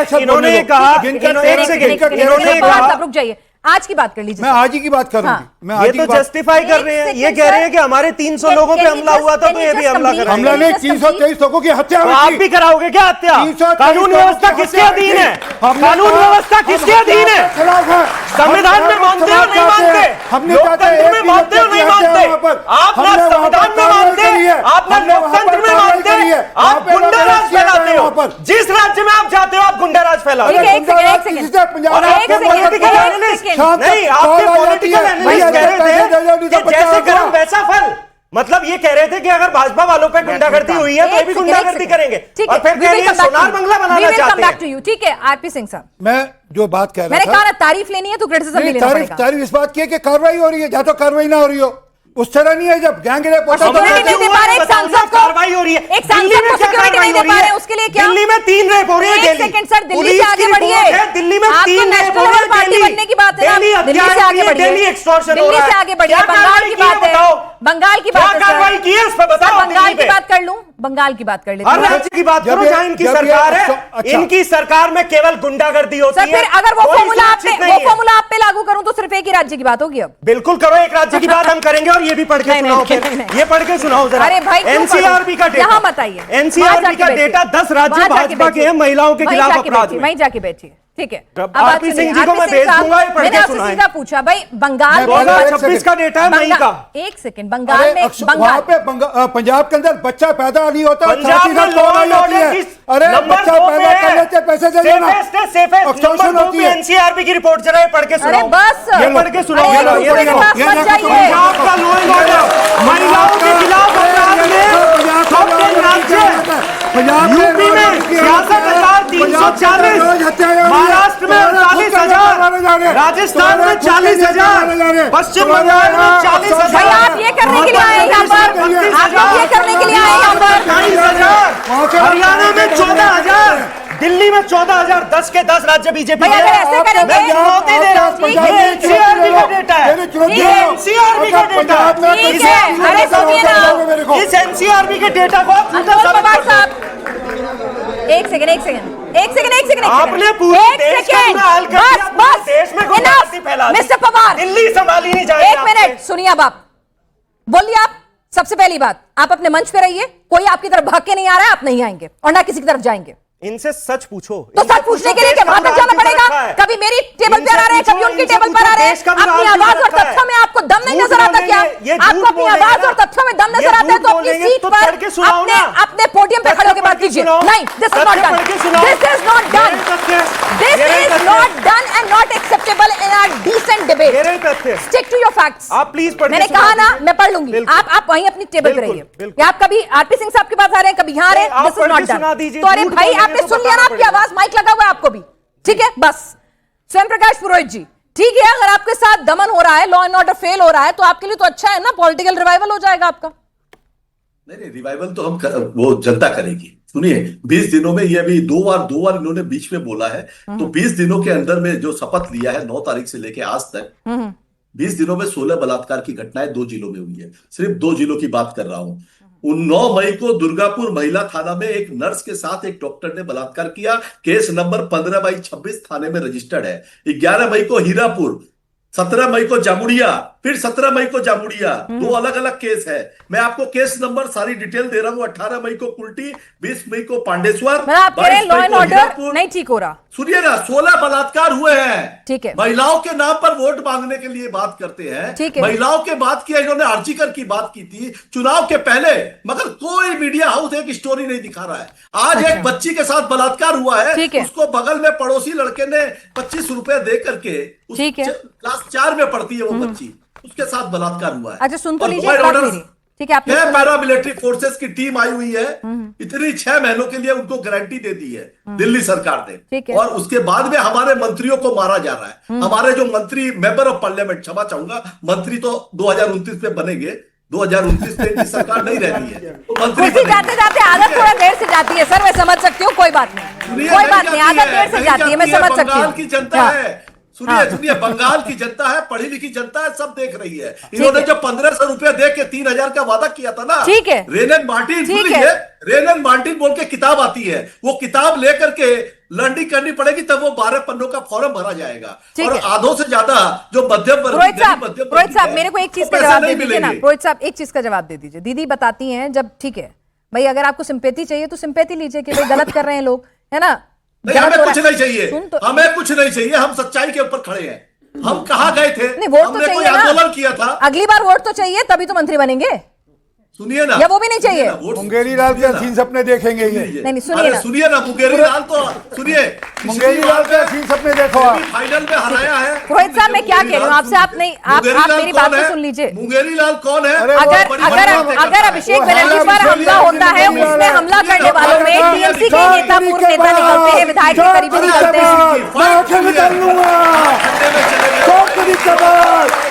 कहा, इन्होंने कहा, रुक जाइए, आज की बात कर लीजिए। मैं आज ही की बात करूंगी। हाँ। मैं ये आज ही तो की बात- जस्टिफाई कर रहे हैं, ये कह रहे हैं कि हमारे 300 लोगों पे हमला हुआ था तो ये भी हमला करेंगे। हमला नहीं, 323 लोगों की हत्या तो हुई आप थी। भी कराओगे क्या हत्या? 323 कानून व्यवस्था लोगों की किसके हत्या अधीन हुई है? थी। हमने कानून कहा, व्यवस्था किसके हम अधीन है? खिलाफ है। संविधान में मानते हो नहीं मानते? हमने लोकतंत्र में मानते हो नहीं मानते? आप ना संविधान में मानते, आप ना लोकतंत्र में मानते, आप गुंडा राज फैलाते हो। जिस राज्य में आप जाते हो आप गुंडा राज फैलाते हो। ठीक है, एक सेकंड। और आपके पॉलिटिकल एनालिस्ट नहीं, आपके पॉलिटिकल एनालिस्ट कह रहे थे कि जैसे कर्म वैसा फल। मतलब ये कह रहे थे कि अगर भाजपा वालों पे गुंडागर्दी हुई है तो ये भी गुंडागर्दी करेंगे। और फिर कह रही है सोनार बंगला बनाना चाहते हैं। ठीक है, आरपी सिंह साहब, मैं जो बात कह रहा मैंने था, कहा ना तारीफ लेनी है तो क्रिटिसिज्म भी नहीं, लेना तारीफ पड़ेगा। तारीफ इस बात की है कि कार्रवाई हो रही है, जहाँ तो कार्रवाई ना हो रही हो उस तरह नहीं है। जब गैंग रेप होता है तो सिक्योरिटी नहीं दे पा रहे एक सांसद को, कार्रवाई हो रही है। एक सांसद को सिक्योरिटी नहीं दे पा रहे, उसके लिए क्या? दिल्ली में 3 रेप हो रहे हैं। एक daily second sir, Delhi police से आगे की बढ़िए। रिपोर्ट है, दिल्ली में आप तो 3 रेप नेशनल हो रहे लेवल हैं। पार्टी डेली बनने की बात है ना, डेली दिल्ली से हत्या आगे हो रही है, बढ़िए। डेली एक्सटॉर्शन हो दिल्ली रहा से है। आगे बढ़िए, क्या बंगाल कार्रवाई की की है बात है, बताओ? बंगाल की क्या बात है सर। कार्रवाई की है इस पे बताओ? बंगाल दिल्ली की पे। बात कर लूं, बंगाल की बात कर लेते हर हैं। राज्य की बात करो जहां इनकी जब ये- सरकार है। अच्छा। इनकी सरकार में केवल गुंडागर्दी होती सर है। फिर अगर वो कोई फॉर्मूला आप सुरक्षित पे नहीं है। लागू करूं तो सिर्फ एक ही राज्य की बात होगी अब। बिल्कुल करो, एक राज्य की बात हम करेंगे और ये भी पढ़ के नहीं, सुनाओ। नहीं, फिर नहीं। ये पढ़ के सुनाओ जरा। अरे भाई क्यों एनसीआरबी का पढ़ूं? डेटा यहाँ मत आइए। एनसीआरबी का डेटा 10 राज्य भाजपा के हैं महिलाओं के खिलाफ अपराध में। वहीं जाके बैठिए, ठीक है। अब अब आरपी सिंह जी को मैं भेज दूंगा, ये पढ़ के मैंने आपसे सुनाएं। सीधा पूछा भाई, बंगाल में 2026 का डेटा है मई का। एक सेकंड, बंगाल में वहाँ पे पंजाब के अंदर बच्चा पैदा नहीं होता, पंजाब साथ ही में साथ लॉ कौन एंड आ जाती ऑर्डर है? की अरे नंबर बच्चा 2 पैदा कर लेते पैसे दे देना। नंबर 2 पे एनसीआरबी की रिपोर्ट जरा ये पढ़ के अरे सुनाओ। बस ये पढ़ के सुनाओ अरे जरा, एक ये दूसरे के देखो। पास मत जाइए। पंजाब का लॉ एंड ऑर्डर महिलाओं के खिलाफ अपराध में टॉप 10 राज्य। यूपी में 66,340, महाराष्ट्र में 48,000, राजस्थान में 40,000, पश्चिम बंगाल में 40,000। भाई आप ये करने के लिए आए यहाँ पर, आप लोग ये करने के लिए आए यहाँ पर। 28,000, हरियाणा में 14,000, दिल्ली में 14,000। 10 के 10 राज्य बीजेपी भाई अगर ऐसे करेंगे मैं चुनौती दे रहा हूं। ये एनसीआरबी का डेटा है, ये एनसीआरबी का डेटा है। ठीक है, अरे सुनिए ना, इस एनसीआरबी के डेटा को आप झूठा अतुल साबित पवार कर दो। साहब, एक सेकंड, आपने पूरे देश का बुरा हाल कर दिया, पूरे देश में गुंडागर्दी फैला दी। मिस्टर पवार, दिल्ली संभाली नहीं जाएगी। एक मिनट सुनिए। अब आप बोलिए, आप सबसे पहली बात, आप अपने मंच पे रहिए, कोई आपकी तरफ भाग के नहीं आ रहा है, आप नहीं आएंगे और ना किसी की तरफ जाएंगे। इनसे सच पूछो। तो सच पूछने के लिए क्या वहां तक जाना पड़ेगा? कभी मेरी टेबल पर आ रहे हैं, कभी उनकी टेबल पर आ रहे हैं। अपनी आवाज और तथ्यों में आपको दम नहीं नजर आता क्या? आपको अपनी आवाज और तथ्यों में दम नजर आता है तो अपनी सीट पर अपने पोडियम पे खड़े होकर बात कीजिए। नहीं, this is not done, this is not done, this is not done and not acceptable in a decent debate. Stick to your facts. आप प्लीज पढ़ के मैंने सुना कहा ना, दीजिए। मैं पढ़ लूंगी, आप वहीं अपनी टेबल पे बिल्कुल, रहिए। बिल्कुल। या आप कभी आरपी सिंह साहब के पास आ रहे हैं, कभी यहाँ आ रहे हैं, आप दिस इज पढ़ नॉट के सुना डन। दीजिए, तो अरे झूठ भाई बोलेंगे आपने तो सुन लिया ना, बताना आपकी आवाज माइक लगा हुआ है आपको भी, ठीक है? बस स्वयं प्रकाश पुरोहित जी, ठीक है, अगर आपके साथ दमन हो रहा है, लॉ एंड ऑर्डर फेल हो रहा है, तो आपके लिए तो अच्छा है ना, पॉलिटिकल रिवाइवल हो जाएगा आपका। नहीं, रिवाइवल तो वो जनता करेगी। सुनिए, 20 दिनों में ये अभी दो बार इन्होंने बीच में बोला है, तो 20 दिनों के अंदर में जो शपथ लिया है 9 तारीख से लेके आज तक, 20 दिनों में 16 बलात्कार की घटनाएं 2 जिलों में हुई है। सिर्फ 2 जिलों की बात कर रहा हूं। 9 मई को दुर्गापुर महिला थाना में एक नर्स के साथ एक डॉक्टर ने बलात्कार किया। केस नंबर 15/26 थाने में रजिस्टर्ड है। 11 मई को हीरापुर, 17 मई को जामुड़िया, फिर 17 मई को जामुड़िया। 2 अलग अलग केस है। मैं आपको केस नंबर सारी डिटेल दे रहा हूं। 18 मई को कुल्टी, 20 मई को पांडेश्वर, मतलब आप कह रहे हैं 22 लॉ मई एंड को ऑर्डर हीरापुर। नहीं ठीक हो रहा। सुनिए ना, 16 बलात्कार हुए हैं। ठीक है। महिलाओं के नाम पर वोट मांगने के लिए बात करते हैं। ठीक है। महिलाओं के बात किया, इन्होंने आर्चिकर की बात की थी चुनाव के पहले, मगर कोई मीडिया हाउस एक स्टोरी नहीं दिखा रहा है। आज एक बच्ची के साथ बलात्कार हुआ है, ठीक है। उसको बगल में पड़ोसी लड़के ने 25 रुपए दे करके, ठीक है। क्लास 4 में पढ़ती है वो बच्ची, उसके साथ बलात्कार हुआ है। अच्छा सुन तो और लीजिए, लॉ एंड बात ऑर्डर मेरी, ठीक है? आपने 6 पैरामिलिट्री फोर्सेस की टीम आई हुई है। इतनी 6 महीनों के लिए उनको गारंटी दे दी है दिल्ली सरकार ठीक ने। है। और उसके बाद में हमारे मंत्रियों को मारा जा रहा है। हमारे जो मंत्री, मेंबर ऑफ पार्लियामेंट, क्षमा चाहूंगा, मंत्री तो 2029 में बनेंगे, 2029 में इनकी सरकार नहीं रहती है तो मंत्री कुर्सी बनेंगे। जाते जाते आदत थोड़ा देर से जाती है सर, मैं समझ सकती हूँ, कोई बात नहीं, सुनिए, कोई नहीं बात नहीं, जाती आदत है, देर से नहीं जाती है, मैं समझ सकती बंगाल हूँ। की जनता हाँ। है। सुनिए सुनिए, बंगाल की जनता है, पढ़ी लिखी जनता है, सब देख रही है। इन्होंने जो 1500 रुपया दे के 3000 का वादा किया था ना, ठीक है, रेनन मार्टिन, सुनिए, रेनन मार्टिन बोल के किताब आती है, वो किताब लेकर के लर्निंग करनी पड़ेगी, तब वो 12 पन्नों का फॉर्म भरा जाएगा। और आधों से ज्यादा जो मध्यम वर्ग, रोहित साहब मेरे को एक चीज का जवाब दे दीजिए ना। रोहित साहब एक चीज का जवाब दे दीजिए। दीदी बताती हैं जब, ठीक है भाई, अगर आपको सिंपैथी चाहिए तो सिंपैथी लीजिए कि भाई गलत कर रहे हैं लोग, है ना। नहीं, हमें कुछ नहीं चाहिए, हमें कुछ नहीं चाहिए, हम सच्चाई के ऊपर खड़े हैं। हम कहाँ गए थे? नहीं, वोट तो चाहिए ना, आंदोलन किया था। अगली बार वोट तो चाहिए, तभी तो मंत्री बनेंगे। सुनिए ना, या वो भी नहीं चाहिए? मुंगेरी लाल के हसीन सपने देखेंगे ये। नहीं सुनिए ना, सुनिए ना, मुंगेरी लाल तो सुनिए, मुंगेरी लाल के हसीन सपने देखो आप। फाइनल में हराया है। रोहित साहब मैं क्या कह रही हूँ आपसे, आप नहीं, आप मेरी बात तो सुन लीजिए। मुंगेरी लाल कौन है? अगर अभिषेक बनर्जी पर हमला होता है, उसमें हमला करने वालों में टीएमसी के नेता, पूर्व नेता निकलते हैं, विधायक के करीबी निकलते हैं।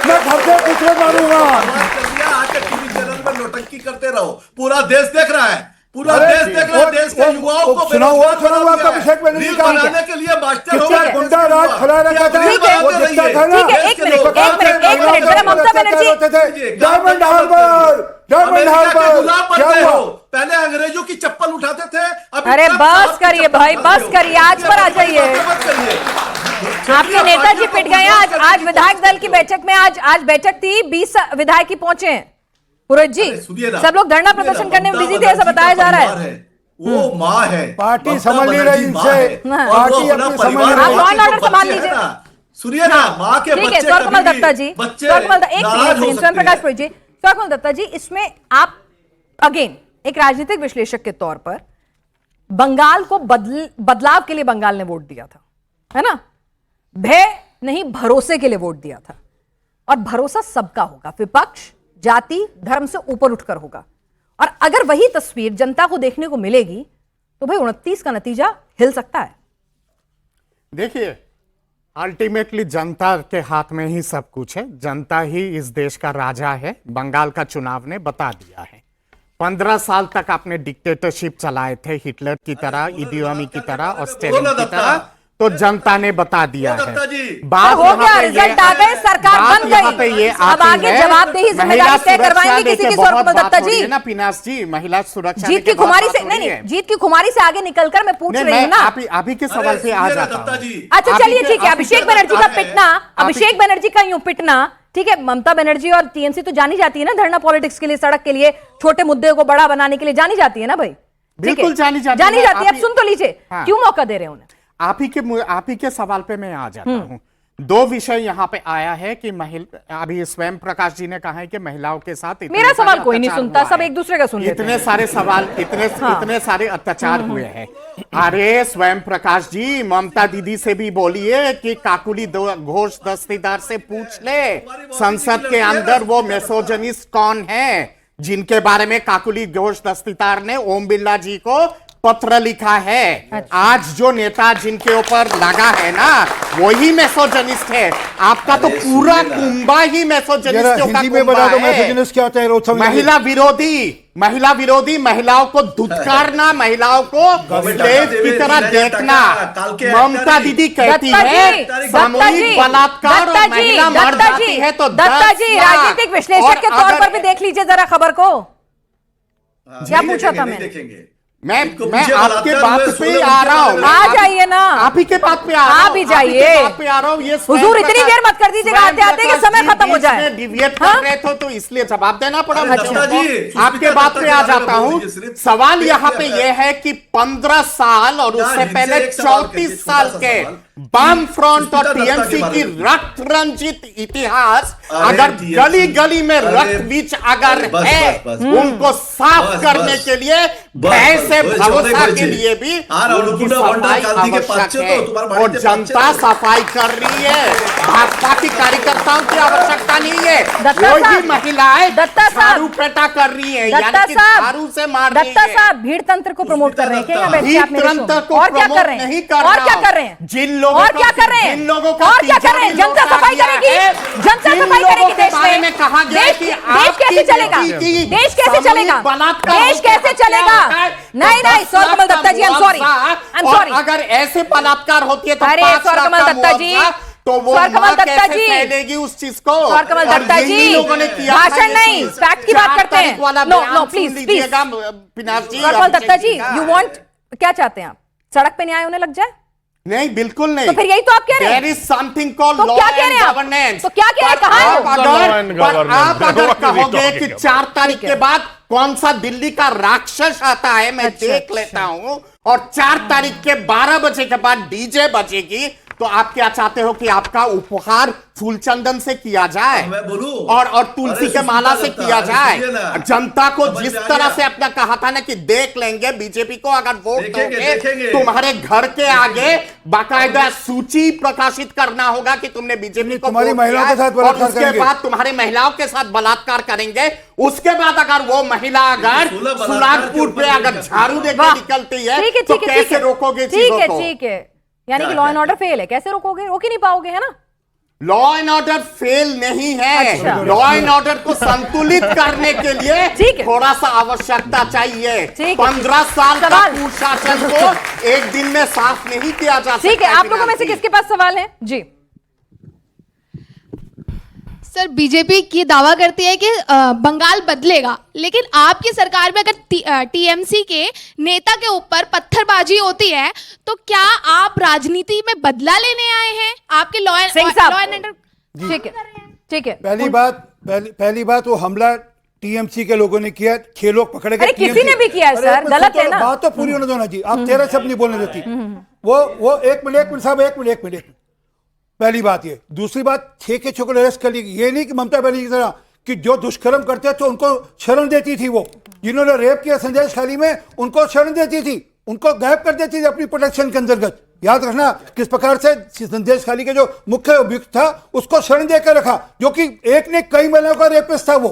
मैं घर से कुछ मारूंगा। आके टीवी चैनल पर नौटंकी करते रहो, पूरा देश देख रहा है, पूरा देश देख रहा है। देश के युवाओं को सुना हुआ अभिषेक बनर्जी का बनाने के लिए मास्टर हो कितना गुंडा राज खड़ा रखा था। ठीक है, वो जितना था ना, ठीक है, एक मिनट जरा ममता बनर्जी, डायमंड हार्बर, डायमंड हार्बर क्या हुआ? पहले अंग्रेजों की चप्पल उठाते थे, अरे बस करिए भाई, बस करिए, आज पर आ जाइए। आपके नेताजी पिट गए। आज विधायक दल की बैठक में, आज बैठक थी, 20 विधायक ही पहुंचे हैं। पुरोहित जी, सब लोग धरना प्रदर्शन करने में बिजी थे, ऐसा बताया जा रहा है। वो माँ है, पार्टी समझ नहीं रही इनसे, पार्टी अपनी समझ नहीं रही। लॉ एंड ऑर्डर संभाल लीजिए। सुनिए ना, माँ के ठीक है, स्वरकमल दत्ता जी, स्वयं प्रकाश पुरोहित जी, स्वरकमल दत्ता जी, इसमें आप अगेन एक राजनीतिक विश्लेषक के तौर पर बंगाल को बदलाव के लिए बंगाल ने वोट दिया था, है ना। भय नहीं, भरोसे के लिए वोट दिया था, और भरोसा सबका होगा, विपक्ष जाति धर्म से ऊपर उठकर होगा। और अगर वही तस्वीर जनता को देखने को मिलेगी तो भाई 29 का नतीजा हिल सकता है। देखिए, अल्टीमेटली जनता के हाथ में ही सब कुछ है, जनता ही इस देश का राजा है। बंगाल का चुनाव ने बता दिया है। 15 साल तक आपने डिक्टेटरशिप चलाए थे, हिटलर की तरह, इदी अमीन की तरह और स्टेलिन की तरह, तो जनता ने बता दिया है। बात हो गया, रिजल्ट आ गए, सरकार बन गई, अब आगे जवाबदेही जिम्मेदारी तय करवाएंगे किसी की। स्वरकमल दत्ता जी ना, पिनास जी, महिला सुरक्षा जीत की खुमारी से नहीं, जीत की खुमारी से आगे निकलकर मैं पूछ रही हूँ ना। अभी के सवाल पे आ जाता हूं। अच्छा चलिए ठीक है, अभिषेक बनर्जी का पिटना, अभिषेक बनर्जी का यूं पिटना, ठीक है। ममता बनर्जी और टीएमसी तो जानी जाती है ना धरना पॉलिटिक्स के लिए, सड़क के लिए, छोटे मुद्दे को बड़ा बनाने के लिए जानी जाती है ना भाई। बिल्कुल जानी जाती है। अब सुन तो लीजिए, क्यों मौका दे रहे हैं उन्हें। आप ही के सवाल पे मैं आ जाता हूं। दो विषय यहाँ पे आया है कि अभी स्वयं प्रकाश जी ने कहा है कि महिलाओं के साथ मेरा सवाल कोई नहीं सुनता, सब एक दूसरे का सुन लेते हैं। इतने सारे सवाल, इतने सारे अत्याचार हुए हैं। अरे स्वयं प्रकाश जी, ममता दीदी से भी बोलिए कि काकुली घोष दस्तीदार से पूछ ले, संसद के अंदर वो मिसोजिनिस्ट कौन है जिनके बारे में काकुली घोष दस्तीदार ने ओम बिरला जी को पत्र लिखा है। अच्छा। आज जो नेता जिनके ऊपर लगा है ना, वही मिसोजिनिस्ट है। आपका तो पूरा कुंबा ही मिसोजिनिस्टों का कुंबा है। महिला विरोधी, महिलाओं को धुतकारना, महिलाओं को स्लेव की तरह देखना। ममता दीदी कहती है सामूहिक बलात्कार और महिला मर जाती है तो दत्ता जी राजनीतिक विश्लेषक के तौर पर भी देख लीजिए जरा खबर को। क्या पूछा था मैंने? मैं आपके बात पे आ रहा हूँ। आ जाइए ना, आप ही के बात पे आ रहा हूँ। आप भी जाइए, बात पे आ रहा हूँ। ये हुजूर इतनी देर मत कर दीजिएगा, आते आते कि समय खत्म हो जाए। डिविएट कर रहे थे तो इसलिए जवाब देना पड़ा मुझे। आपके बात पे आ जाता हूँ। सवाल यहाँ पे ये है कि 15 साल और उससे पहले 34 साल के वाम फ्रंट और टीएमसी की रक्त रंजित इतिहास, अगर गली गली में रक्त बीच अगर है, उनको साफ करने के लिए, भय से भरोसा के लिए भी उनकी सफाई आवश्यक है। और जनता सफाई कर रही है, भाजपा की कार्यकर्ताओं की आवश्यकता नहीं है। वही महिलाएं दारू पेटा कर रही है, यानी कि दारू से मार रही है। दत्ता साहब भीड़ तंत्र को प्रमोट कर रहे हैं क्या? भीड़ तंत्र को प्रमोट नहीं कर रहा। और क्या कर रहे हैं? और क्या कर रहे हैं? और क्या कर रहे हैं? जनता सफाई करेगी, जनता सफाई करेगी देश में। कहा गया है कि देश कैसे चलेगा? देश कैसे चलेगा? देश कैसे चलेगा? नहीं स्वरकमल दत्ता जी, आई एम सॉरी। अगर ऐसे बलात्कार होती है तो अरे स्वरकमल दत्ता जी, तो वो स्वरकमल मां दत्ता कैसे जी। फैलेगी उस चीज को? स्वरकमल और दत्ता यही जी, लोगों ने किया था भाषण ये नहीं, चीज। फैक्ट की बात 4 करते हैं। तारीख वाला नो, बयान नो, सुन प्लीज, लीजिएगा, पिनाक जी। स्वरकमल अभिषेक दत्ता जी, का। यू वांट, क्या चाहते हैं आप? सड़क पे न्याय होने लग जाए? नहीं, बिल्कुल नहीं। तो फिर यही तो आप कह रहे हैं। There is something called तो law क्या कह and रहे हैं आप? governance. तो क्या कह रहे हैं? कहाँ है वो? पर Law and पर governance. आप अगर What are we कहोगे talking कि about? 4 तारीख ठीक है। के बाद कौन सा दिल्ली का राक्षस आता है, मैं अच्छा, देख लेता हूं, और 4 तारीख के 12 बजे के बाद डीजे बजेगी, तो आप क्या चाहते हो कि आपका उपहार फूलचंदन से किया जाए मैं बोलूं? और तुलसी अरे के माला से सुष्मिता किया दत्ता, जाए? सुनिए ना। जनता को समझ जिस में आ तरह गया। से अपना कहा था ना कि देख लेंगे बीजेपी को, अगर वोट देखेंगे, दोगे देखेंगे। तुम्हारे घर के आगे बाकायदा सूची प्रकाशित करना होगा कि तुमने बीजेपी को तुम्हारी वोट महिलाओं दिया के साथ है, और बलात्कार उसके करेंगे। बाद तुम्हारे महिलाओं के साथ बलात्कार करेंगे। उसके बाद अगर वो महिला अगर 16 बलात्कार सुलानपुर के ऊपर पे अगर नहीं झाड़ू देकर वाह। निकलती है ठीक है, तो ठीक है, कैसे ठीक है। रोकोगे ठीक चीजों है, को? ठीक है। यानी कि क्या, लॉ एंड क्या? ऑर्डर फेल है, कैसे रोकोगे? रोक ही नहीं पाओगे, है ना? लॉ एंड ऑर्डर फेल नहीं है। अच्छा। लॉ एंड ऑर्डर को संतुलित करने के लिए ठीक है। थोड़ा सा आवश्यकता चाहिए। ठीक है। 15 साल का सवाल। कुशासन को एक दिन में साफ नहीं किया जा सकता। ठीक है, आप लोगों में से किसके पास सवाल है? जी, सर, बीजेपी ये दावा करती है कि बंगाल बदलेगा, लेकिन आपकी सरकार में अगर टीएमसी के नेता के ऊपर पत्थरबाजी होती है तो क्या आप राजनीति में बदला लेने आए हैं? आपके लॉ सिंह साहब। एंड ठीक है, ठीक है। पहली बात वो हमला टीएमसी के लोगों ने किया, 6 लोग पकड़े गए। अरे किसी TMC ने भी किया है, अरे सर, एक मिनट गलत सुनो, है ना? बात तो पूरी होने दो ना जी, आप 13 शब्द नहीं बोलने देती। वो एक मिनट साहब, एक मिनट। पहली बात ये, दूसरी बात 6 के 6 को अरेस्ट कर ली। ये नहीं कि ममता बनर्जी की तरह कि जो दुष्कर्म करते हैं तो उनको शरण देती थी, वो जिन्होंने रेप किया संदेश खाली में उनको शरण देती थी, उनको गायब कर देती थी अपनी प्रोटेक्शन के अंतर्गत। याद रखना किस प्रकार से संदेश खाली के जो मुख्य अभियुक्त था उसको शरण देकर रखा, जो कि एक ने कई महिलाओं का रेपिस्ट था वो।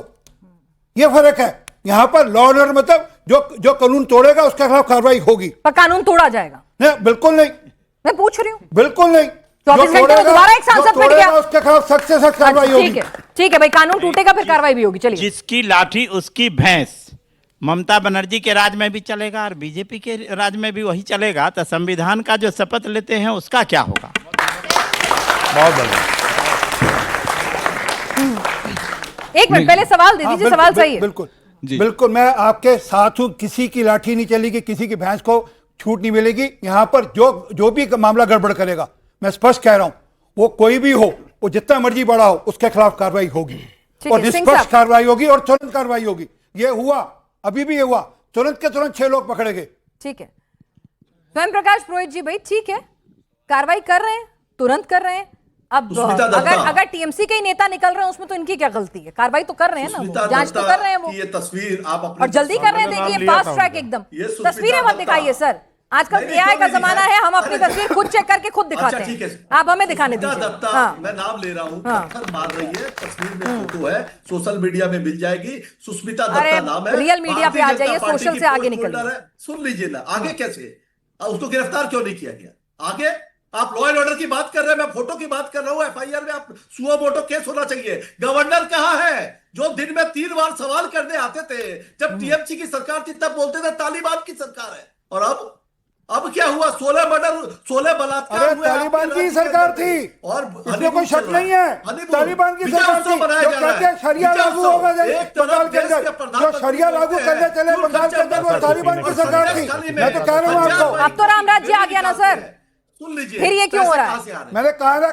ये फर्क है। यहाँ पर लॉ एंड ऑर्डर मतलब जो कानून तोड़ेगा उसके खिलाफ कार्रवाई होगी। पर कानून तोड़ा जाएगा? नहीं, बिल्कुल नहीं, मैं पूछ रही हूँ। बिल्कुल नहीं। 24 घंटे में दोबारा एक सांसद पिट गया। उसके खिलाफ सख्त से सख्त कार्रवाई ठीक होगी। है, ठीक है भाई, कानून टूटेगा फिर कार्रवाई भी होगी। चलिए, जिसकी लाठी उसकी भैंस ममता बनर्जी के राज में भी चलेगा और बीजेपी के राज में भी वही चलेगा, तो संविधान का जो शपथ लेते हैं उसका क्या होगा? बहुत बढ़िया। एक मिनट पहले सवाल दे दीजिए। सवाल सही है। बिल्कुल बिल्कुल, मैं आपके साथ हूं। किसी की लाठी नहीं चलेगी, किसी की भैंस को छूट नहीं मिलेगी। यहां पर जो भी मामला गड़बड़ करेगा, मैं स्पष्ट कह रहा हूं, वो कोई भी हो, वो जितना मर्जी बड़ा हो, उसके खिलाफ कार्रवाई होगी ठीक और है, सिंह निष्पक्ष साहब। कार्रवाई होगी और तुरंत कार्रवाई होगी। ये हुआ, अभी भी ये हुआ, तुरंत के तुरंत 6 लोग पकड़े गए। ठीक है, स्वयं प्रकाश पुरोहित जी, भाई ठीक है, कार्रवाई कर रहे हैं, तुरंत कर रहे हैं। अब सुष्मिता दत्ता। अगर टीएमसी के ही नेता निकल रहे हैं उसमें तो इनकी क्या गलती है? कार्रवाई तो कर रहे हैं ना, सुष्मिता वो जांच तो दत्ता कर रहे हैं वो, की ये तस्वीर आप अपने और जल्दी कर रहे हैं। देखिए, लिया फास्ट था ट्रैक उनका। एकदम। ये सुष्मिता तस्वीरें मत दत्ता। दिखाइए सर, आजकल नहीं, एआई क्यों का नहीं जमाना दिखाए? है, हम अपनी अरे, तस्वीर खुद चेक करके खुद दिखाते अच्छा, ठीक हैं। है। आप हमें दिखाने सुष्मिता दीजिए। दत्ता, हाँ, मैं नाम ले रहा हूँ, हाँ। पत्थर मार रही है, तस्वीर में फोटो है, सोशल मीडिया में मिल जाएगी। सुष्मिता अरे, दत्ता नाम है, रियल मीडिया पे आ भारतीय जाइए, जनता पार्टी सोशल की से आगे पोस्ट निकलिए। होल्डर है। सुन लीजिए ना, आगे कैसे उसको गिरफ्तार क्यों नहीं किया गया? आगे आप लॉ एंड ऑर्डर की बात कर रहे हैं, मैं फोटो की बात कर रहा हूं। एफआईआर में आप सुओ मोटो केस होना चाहिए। गवर्नर कहां है जो दिन में 3 बार सवाल करने आते थे? जब टीएमसी की सरकार थी तब बोलते थे तालिबान की सरकार है, और अब क्या हुआ? 16 मर्डर, 16 बलात्कार अरे, हुए। तालिबान आपके की राज्य के सरकार अंदर। थी, और इसमें कोई शक नहीं है। तालिबान की सरकार थी, जो कहते हैं शरिया लागू होगा बंगाल के अंदर, जो शरिया लागू करने चले बंगाल के अंदर, वो तालिबान की सरकार थी। मैं तो कह रहा हूं आपको। अब तो राम राज्य आ गया ना सर, सुन लीजिए, फिर ये क्यों हो रहा है? पैसे कहां से आ रहे हैं? मैंने कहा ना,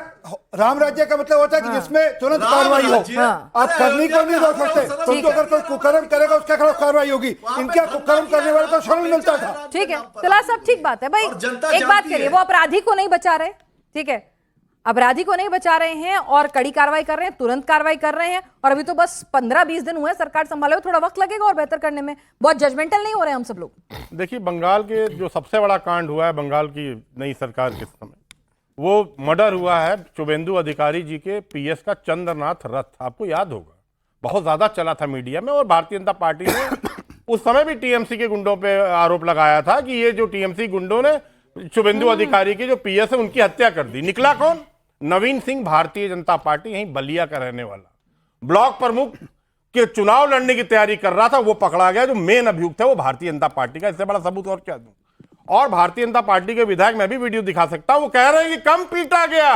राम राज्य का मतलब होता है कि जिसमें तुरंत राम कार्रवाई हो। राज्य? आप अरे, करनी को नहीं रोक सकते, ठीक तुम तो अगर कोई कुकर्म करेगा उसके खिलाफ कार्रवाई होगी। इनके कुकर्म करने वाले को शरण मिलता था। ठीक है, फिलहाल सब ठीक बात है भाई। और जनता एक बात जानती करिए, है। वो अपराधी को नहीं बचा रहे, ठीक है, अपराधी को नहीं बचा रहे हैं और कड़ी कार्रवाई कर रहे हैं, तुरंत कार्रवाई कर रहे हैं। और अभी तो बस 15-20 दिन हुए सरकार संभाले हुए, थोड़ा वक्त लगेगा और बेहतर करने में। बहुत जजमेंटल नहीं हो रहे हम सब लोग। देखिए, बंगाल के जो सबसे बड़ा कांड हुआ है बंगाल की नई सरकार के समय, वो मर्डर हुआ है शुभेंदु अधिकारी जी के पीएस का चंद्रनाथ रथ। आपको याद होगा, बहुत ज्यादा चला था मीडिया में, और भारतीय जनता पार्टी ने उस समय भी टीएमसी के गुंडों पे आरोप लगाया था कि ये जो टीएमसी गुंडों ने शुभेंदु अधिकारी की जो पीएस है उनकी हत्या कर दी। निकला कौन? नवीन सिंह, भारतीय जनता पार्टी, यहीं बलिया का रहने वाला, ब्लॉक प्रमुख के चुनाव लड़ने की तैयारी कर रहा था, वो पकड़ा गया। जो मेन अभियुक्त है वो भारतीय जनता पार्टी का। इससे बड़ा सबूत और क्या दूं? और भारतीय जनता पार्टी के विधायक, मैं भी वीडियो दिखा सकता हूं, वो कह रहे हैं कि कम पीटा गया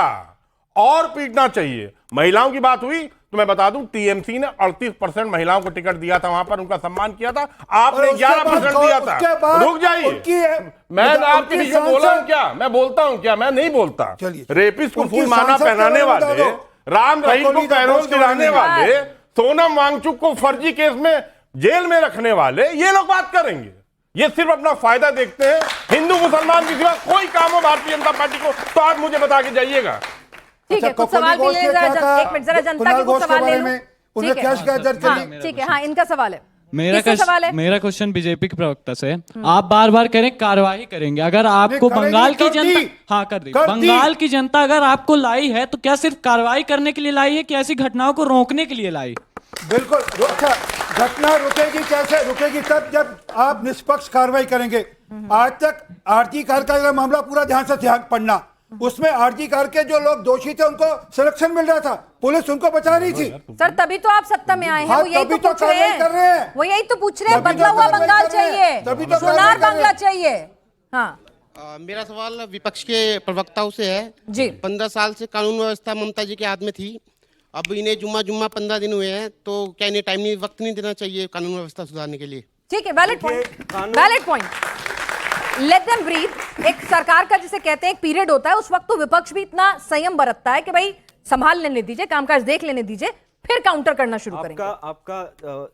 और पीटना चाहिए। महिलाओं की बात हुई तो मैं बता दूं, टीएमसी ने 38% महिलाओं को टिकट दिया था, वहां पर उनका सम्मान किया था। आपने 11% दिया था। रुक जाइए, मैं आपके बीच में बोला हूं क्या? मैं बोलता हूं क्या? मैं नहीं बोलता। रेपिस्ट को फूल माला पहनाने वाले, राम रहीम को पैरोल दिलाने वाले, सोनम वांगचुक को फर्जी केस में जेल में रखने वाले, ये लोग बात करेंगे। ये सिर्फ अपना फायदा देखते हैं। हिंदू मुसलमान की सिवा कोई काम हो भारतीय जनता पार्टी को तो आप मुझे बता के जाइएगा। ठीक है, कुछ सवाल भी ले, जरा एक मिनट, जरा जनता के कुछ सवाल ले लूं। उन्हें क्या शिकायत दर्ज करी? ठीक है, हाँ, इनका सवाल है। मेरा क्वेश्चन बीजेपी के प्रवक्ता से है। आप बार बार कह रहे हैं कार्रवाई करेंगे, अगर आपको बंगाल की जनता, हाँ कर दी, बंगाल की जनता अगर आपको लाई है तो क्या सिर्फ कार्रवाई करने के लिए लाई है कि ऐसी घटनाओं को रोकने के लिए लाई? बिल्कुल, घटना रुकेगी कैसे? रुकेगी तब जब आप निष्पक्ष कार्रवाई करेंगे। आज तक आरजी कार का मामला पूरा ध्यान से पढ़ना, उसमें आरजी कार के जो लोग दोषी थे उनको संरक्षण मिल रहा था, पुलिस उनको बचा रही थी। सर तभी तो आप सत्ता में आए हैं, हाँ, वो यही तो पूछ रहे हैं, वो यही तो पूछ रहे हैं, तभी तो बदला हुआ कार्रवाई बंगाल कर रहे हैं, चाहिए, तभी तो सोनार कार्रवाई कर रहे बांग्ला हैं। चाहिए। हाँ, मेरा सवाल विपक्ष के प्रवक्ताओं से है जी। 15 साल से कानून व्यवस्था ममता जी के हाथ में थी, अब इन्हें जुम्मा 15 दिन हुए हैं, तो क्या इन्हें टाइम नहीं, वक्त नहीं देना चाहिए कानून व्यवस्था सुधारने के लिए? ठीक है, valid point, valid point. Let them breathe. एक सरकार का जिसे कहते हैं एक पीरियड होता है, उस वक्त तो विपक्ष भी इतना संयम बरतता है कि भाई संभाल लेने दीजिए, कामकाज देख लेने दीजिए, फिर काउंटर करना शुरू करेंगे। आपका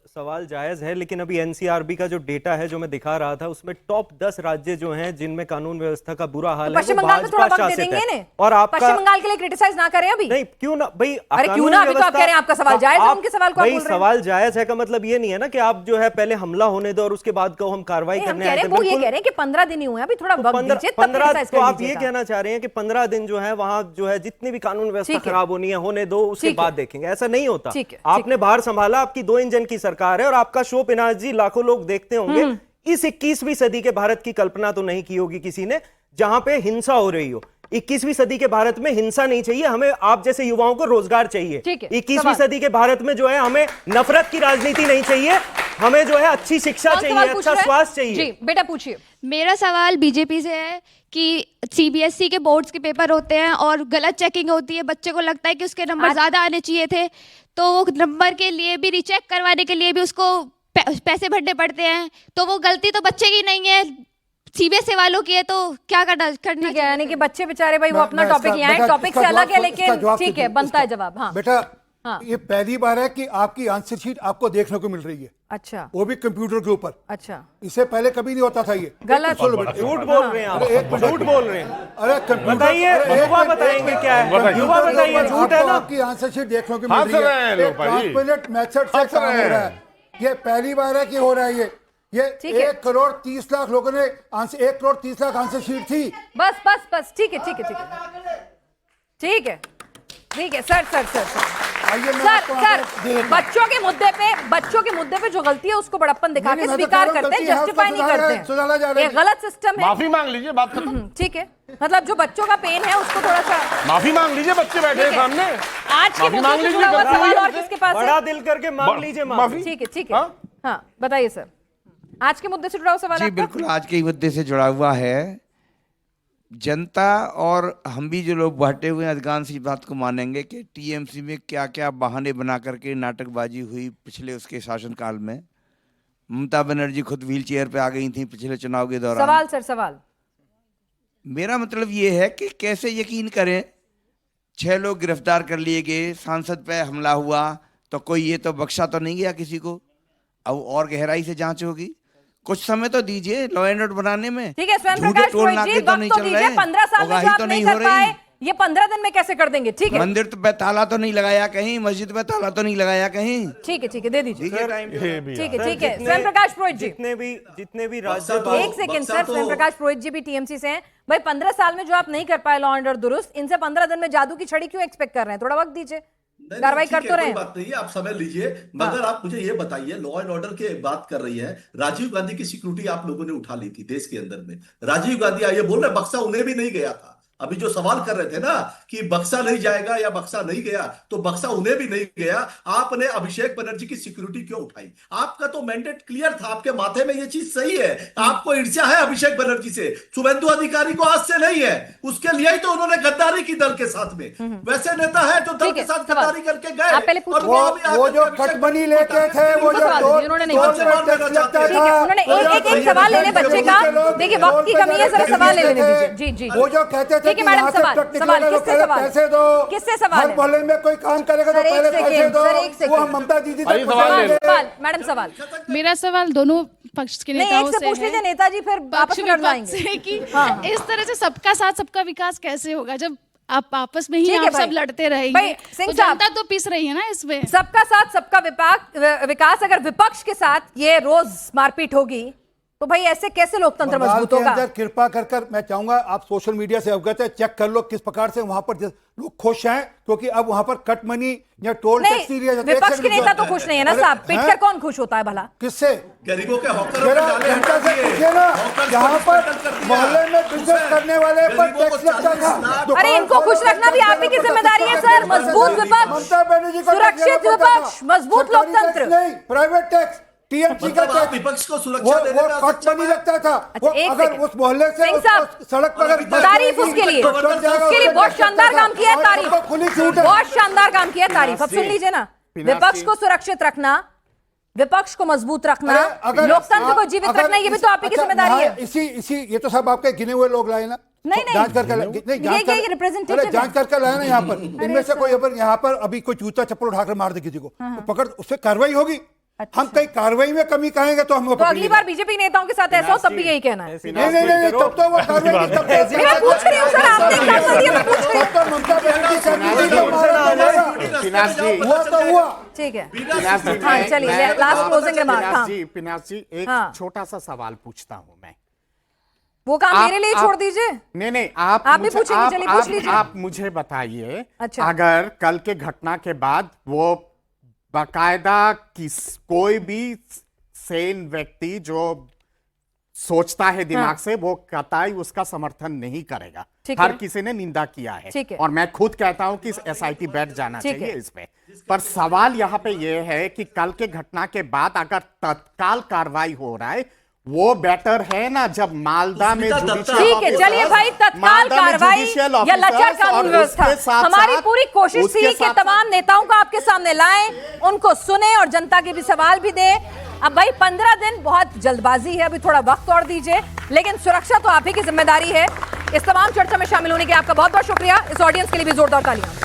सवाल जायज है, लेकिन अभी एनसीआरबी का जो डेटा है जो मैं दिखा रहा था, उसमें टॉप 10 राज्य जो हैं जिनमें कानून व्यवस्था का बुरा हाल है, पश्चिम बंगाल में थोड़ा वक्त दे देंगे इन्हें, और आपका पश्चिम बंगाल के लिए क्रिटिसाइज ना करें अभी। नहीं, क्यों ना भाई? अरे क्यों ना? अभी तो आप कह रहे हैं आपका सवाल जायज है, उनके सवाल को आप बोल रहे हैं। सवाल जायज है का मतलब ये नहीं है ना कि आप जो है पहले हमला होने दो और उसके बाद कहो हम कार्रवाई करने आए थे। वो ये कह रहे हैं कि 15 दिन ही हुए, अभी थोड़ा वक्त दीजिए, तब 15, criticize तो कर आप ये लीजिएगा। कहना चाह रहे हैं कि 15 दिन जो है वहां जो है जितनी भी कानून व्यवस्था ठीक है। खराब होनी है होने दो, उसके ठीक है। बाद देखेंगे। ऐसा नहीं होता। ठीक है, आपने बाहर संभाला, आपकी 2 इंजन की सरकार है और आपका शो पिनाक जी लाखों लोग देखते होंगे। इस 21वीं सदी के भारत की कल्पना तो नहीं की होगी किसी ने जहां पे हिंसा हो रही हो। 21वीं सदी के भारत में हिंसा नहीं चाहिए हमें, आप जैसे युवाओं को रोजगार चाहिए। 21वीं सदी के भारत में जो है हमें नफरत की राजनीति नहीं चाहिए, हमें जो है अच्छी शिक्षा चाहिए, अच्छा स्वास्थ्य चाहिए। जी बेटा पूछिए। मेरा सवाल बीजेपी से है कि सीबीएसई के बोर्ड्स के पेपर होते हैं और गलत चेकिंग होती है, बच्चे को लगता है कि उसके नंबर ज्यादा आने चाहिए थे, तो वो नंबर के लिए भी रीचेक करवाने के लिए भी उसको पैसे भरने पड़ते हैं, तो वो गलती तो बच्चे की नहीं है, सीबीएसई वालों की है, तो क्या करना चाहिए? यानी कि बच्चे बेचारे भाई वो अपना टॉपिक ले आए, टॉपिक से अलग है, लेकिन ठीक है, बनता है जवाब। हाँ बेटा, हाँ। ये पहली बार है कि आपकी आंसर शीट आपको देखने को मिल रही है। अच्छा, वो भी कंप्यूटर के ऊपर। अच्छा, इससे पहले कभी नहीं होता था ये। गलत, झूठ बोल रहे हैं आप, झूठ बोल रहे हैं। अरे बताइए, युवा बताएंगे क्या है, युवा बताइए, झूठ है ना? आपकी आंसर शीट देखने को मिल रही है, ट्रांसपेरेंट मेथड से काम हो रहा है। ये पहली बार है कि हो रहा है ये 1 करोड़ 30 लाख लोगों ने 1 करोड़ 30 लाख आंसर शीट थी। बस बस बस, ठीक है ठीक है ठीक है ठीक है ठीक है। सर सर सर सर बच्चों के मुद्दे पे जो गलती है उसको बड़प्पन दिखा के स्वीकार करते हैं, जस्टिफाई नहीं करते हैं। ये गलत सिस्टम है। माफी मांग लीजिए, बात खत्म। ठीक है, मतलब जो बच्चों का पेन है उसको थोड़ा सा माफी मांग लीजिए, बच्चे बैठे हैं सामने। आज के मुद्दे से जुड़ा हुआ सवाल और किसके पास है? बड़ा दिल करके मांग लीजिए माफी। ठीक है ठीक है, हाँ बताइए सर, आज के मुद्दे से जुड़ा हुआ सवाल। जी बिल्कुल, आज के मुद्दे से जुड़ा हुआ है। जनता और हम भी जो लोग बांटे हुए हैं अधिकांश इस बात को मानेंगे कि टीएमसी में क्या क्या बहाने बना करके नाटकबाजी हुई पिछले उसके शासनकाल में। ममता बनर्जी खुद व्हील चेयर पे आ गई थी पिछले चुनाव के दौरान। सवाल सर, सवाल मेरा मतलब ये है कि कैसे यकीन करें, 6 लोग गिरफ्तार कर लिए गए, सांसद पे हमला हुआ, तो कोई ये तो बख्शा तो नहीं गया किसी को। अब और गहराई से जांच होगी, कुछ समय तो दीजिए लॉ एंड ऑर्डर बनाने में। ठीक है, स्वयं प्रकाश पुरोहित जी, वक्त तो दीजिए। 15 साल में जो आप नहीं कर पाए, ये 15 दिन में कैसे कर देंगे? ठीक है, मंदिर पे ताला तो नहीं लगाया कहीं, मस्जिद पे ताला तो नहीं लगाया कहीं। ठीक है दे दीजिए। ठीक है स्वयं प्रकाश पुरोहित जी। जितने भी राज्य, एक सेकंड सर, स्वयं प्रकाश पुरोहित जी भी टीएमसी से हैं। भाई 15 साल में जो आप नहीं कर पाए लॉ एंड ऑर्डर दुरुस्त, इनसे 15 दिन में जादू की छड़ी क्यों एक्सपेक्ट कर रहे हैं? थोड़ा वक्त दीजिए, कार्रवाई कर तो रहे हैं। कोई बात नहीं है, आप समय लीजिए, मगर आप मुझे ये बताइए, लॉ एंड ऑर्डर की बात कर रही है, राजीव गांधी की सिक्योरिटी आप लोगों ने उठा ली थी देश के अंदर में। राजीव गांधी ये बोल रहे बक्सा उन्हें भी नहीं गया था, अभी जो सवाल कर रहे थे ना कि बक्सा नहीं जाएगा या बक्सा नहीं गया, तो बक्सा उन्हें भी नहीं गया। आपने अभिषेक बनर्जी की सिक्योरिटी क्यों उठाई? आपका तो मैंडेट क्लियर था, आपके माथे में ये चीज सही है। आपको ईर्ष्या है अभिषेक बनर्जी से, शुभेंदु अधिकारी को आज से नहीं है। उसके लिए ही तो उन्होंने गद्दारी की दल के साथ में। वैसे नेता है जो दल के साथ गद्दारी करके गए, और वो जो कटमनी लेते थे, वो जो उन्होंने एक सवाल लेने बच्चे का, देखिए वक्त की कमी है, जरा सवाल ले लेने दीजिए। जी वो जो कहते थे ठीक है मैडम, सवाल पैसे दो, किससे सवाल? हर मोहल्ले में कोई काम करेगा तो पहले पैसे दो। वो हम ममता दीदी तक सवाल मैडम, सवाल मेरा सवाल दोनों पक्ष के नेताओं से पूछ लीजिए नेताजी, फिर आपस में लड़वाएंगे कि इस तरह से सबका साथ सबका विकास कैसे होगा जब आप आपस में ही आप सब लड़ते रहेंगे? तो जनता तो पिस रही है ना इसमें। सबका साथ सबका विकास, अगर विपक्ष के साथ ये रोज मारपीट होगी तो भाई ऐसे कैसे लोकतंत्र मजबूत होगा? कृपा कर मैं चाहूंगा आप सोशल मीडिया से अवगत है, चेक कर लो किस प्रकार से वहां पर लोग खुश हैं, क्योंकि अब वहां पर कट मनी या टोल टैक्स लिया जाता है। विपक्ष के नेता तो खुश नहीं है ना साहब, पीटकर कौन खुश होता है भला? किससे? गरीबों के हॉकर जहां पर मोहल्ले में बिजनेस करने वाले पर टैक्स लगता था। अरे इनको खुश रखना भी आप ही की जिम्मेदारी है सर। मजबूत विपक्ष, ममता बनर्जी को सुरक्षित विपक्ष, मजबूत लोकतंत्र। नहीं, प्राइवेट टैक्स, टीएमसी का टैक्स, विपक्ष को सुरक्षा देने का कट नहीं लगता था। वो अगर उस मोहल्ले से सड़क पर तारीफ उसके लिए बहुत शानदार काम किया है, तारीफ, बहुत शानदार काम किया है, तारीफ। अब सुन लीजिए ना, विपक्ष को सुरक्षित रखना, विपक्ष को मजबूत रखना, लोकतंत्र को जीवित रखना, ये भी तो आप ही की जिम्मेदारी है। इसी ये तो सब आपके गिने हुए लोग लाए ना, नहीं जांच करके जांच करके लाए ना यहाँ पर। इनमें से कोई अगर यहाँ पर अभी कोई जूता चप्पल उठाकर मार दे किसी को, तो पकड़, उससे कार्रवाई होगी। हम कहीं कार्रवाई में कमी कहेंगे तो हम अगली बार बीजेपी नेताओं के साथ ऐसा हो तब भी यही कहना है। नहीं, तब तो वो कार्रवाई मैं पूछ रही हूं सर, आपने एग्जांपल दिया, मैं पूछ रही हूं। ममता बनर्जी हुआ, ठीक है, हाँ चलिए लास्ट क्लोजिंग रिमार्क। पिनास जी एक छोटा सा सवाल पूछता हूं मैं। वो काम मेरे लिए छोड़ दीजिए। नहीं, आप भी पूछेंगे, चलिए पूछ लीजिए। आप मुझे बताइए, अगर कल के घटना के बाद वो बाकायदा कोई भी सेन व्यक्ति जो सोचता है दिमाग से, वो कतई उसका समर्थन नहीं करेगा। हर किसी ने निंदा किया है, और मैं खुद कहता हूं कि एसआईटी बैठ जाना चाहिए इस पे। पर सवाल यहाँ पे ये है कि कल के घटना के बाद अगर तत्काल कार्रवाई हो रहा है, वो बेटर है ना, जब मालदा में ठीक है, चलिए भाई, तत्काल कार्रवाई या लचर कानून व्यवस्था, हमारी पूरी कोशिश थी कि तमाम नेताओं को आपके सामने लाएं, उनको सुने और जनता के भी सवाल भी दें। अब भाई 15 दिन बहुत जल्दबाजी है, अभी थोड़ा वक्त और दीजिए, लेकिन सुरक्षा तो आप ही की जिम्मेदारी है। इस तमाम चर्चा में शामिल होने के आपका बहुत बहुत शुक्रिया। इस ऑडियंस के लिए भी जोरदार तालियां।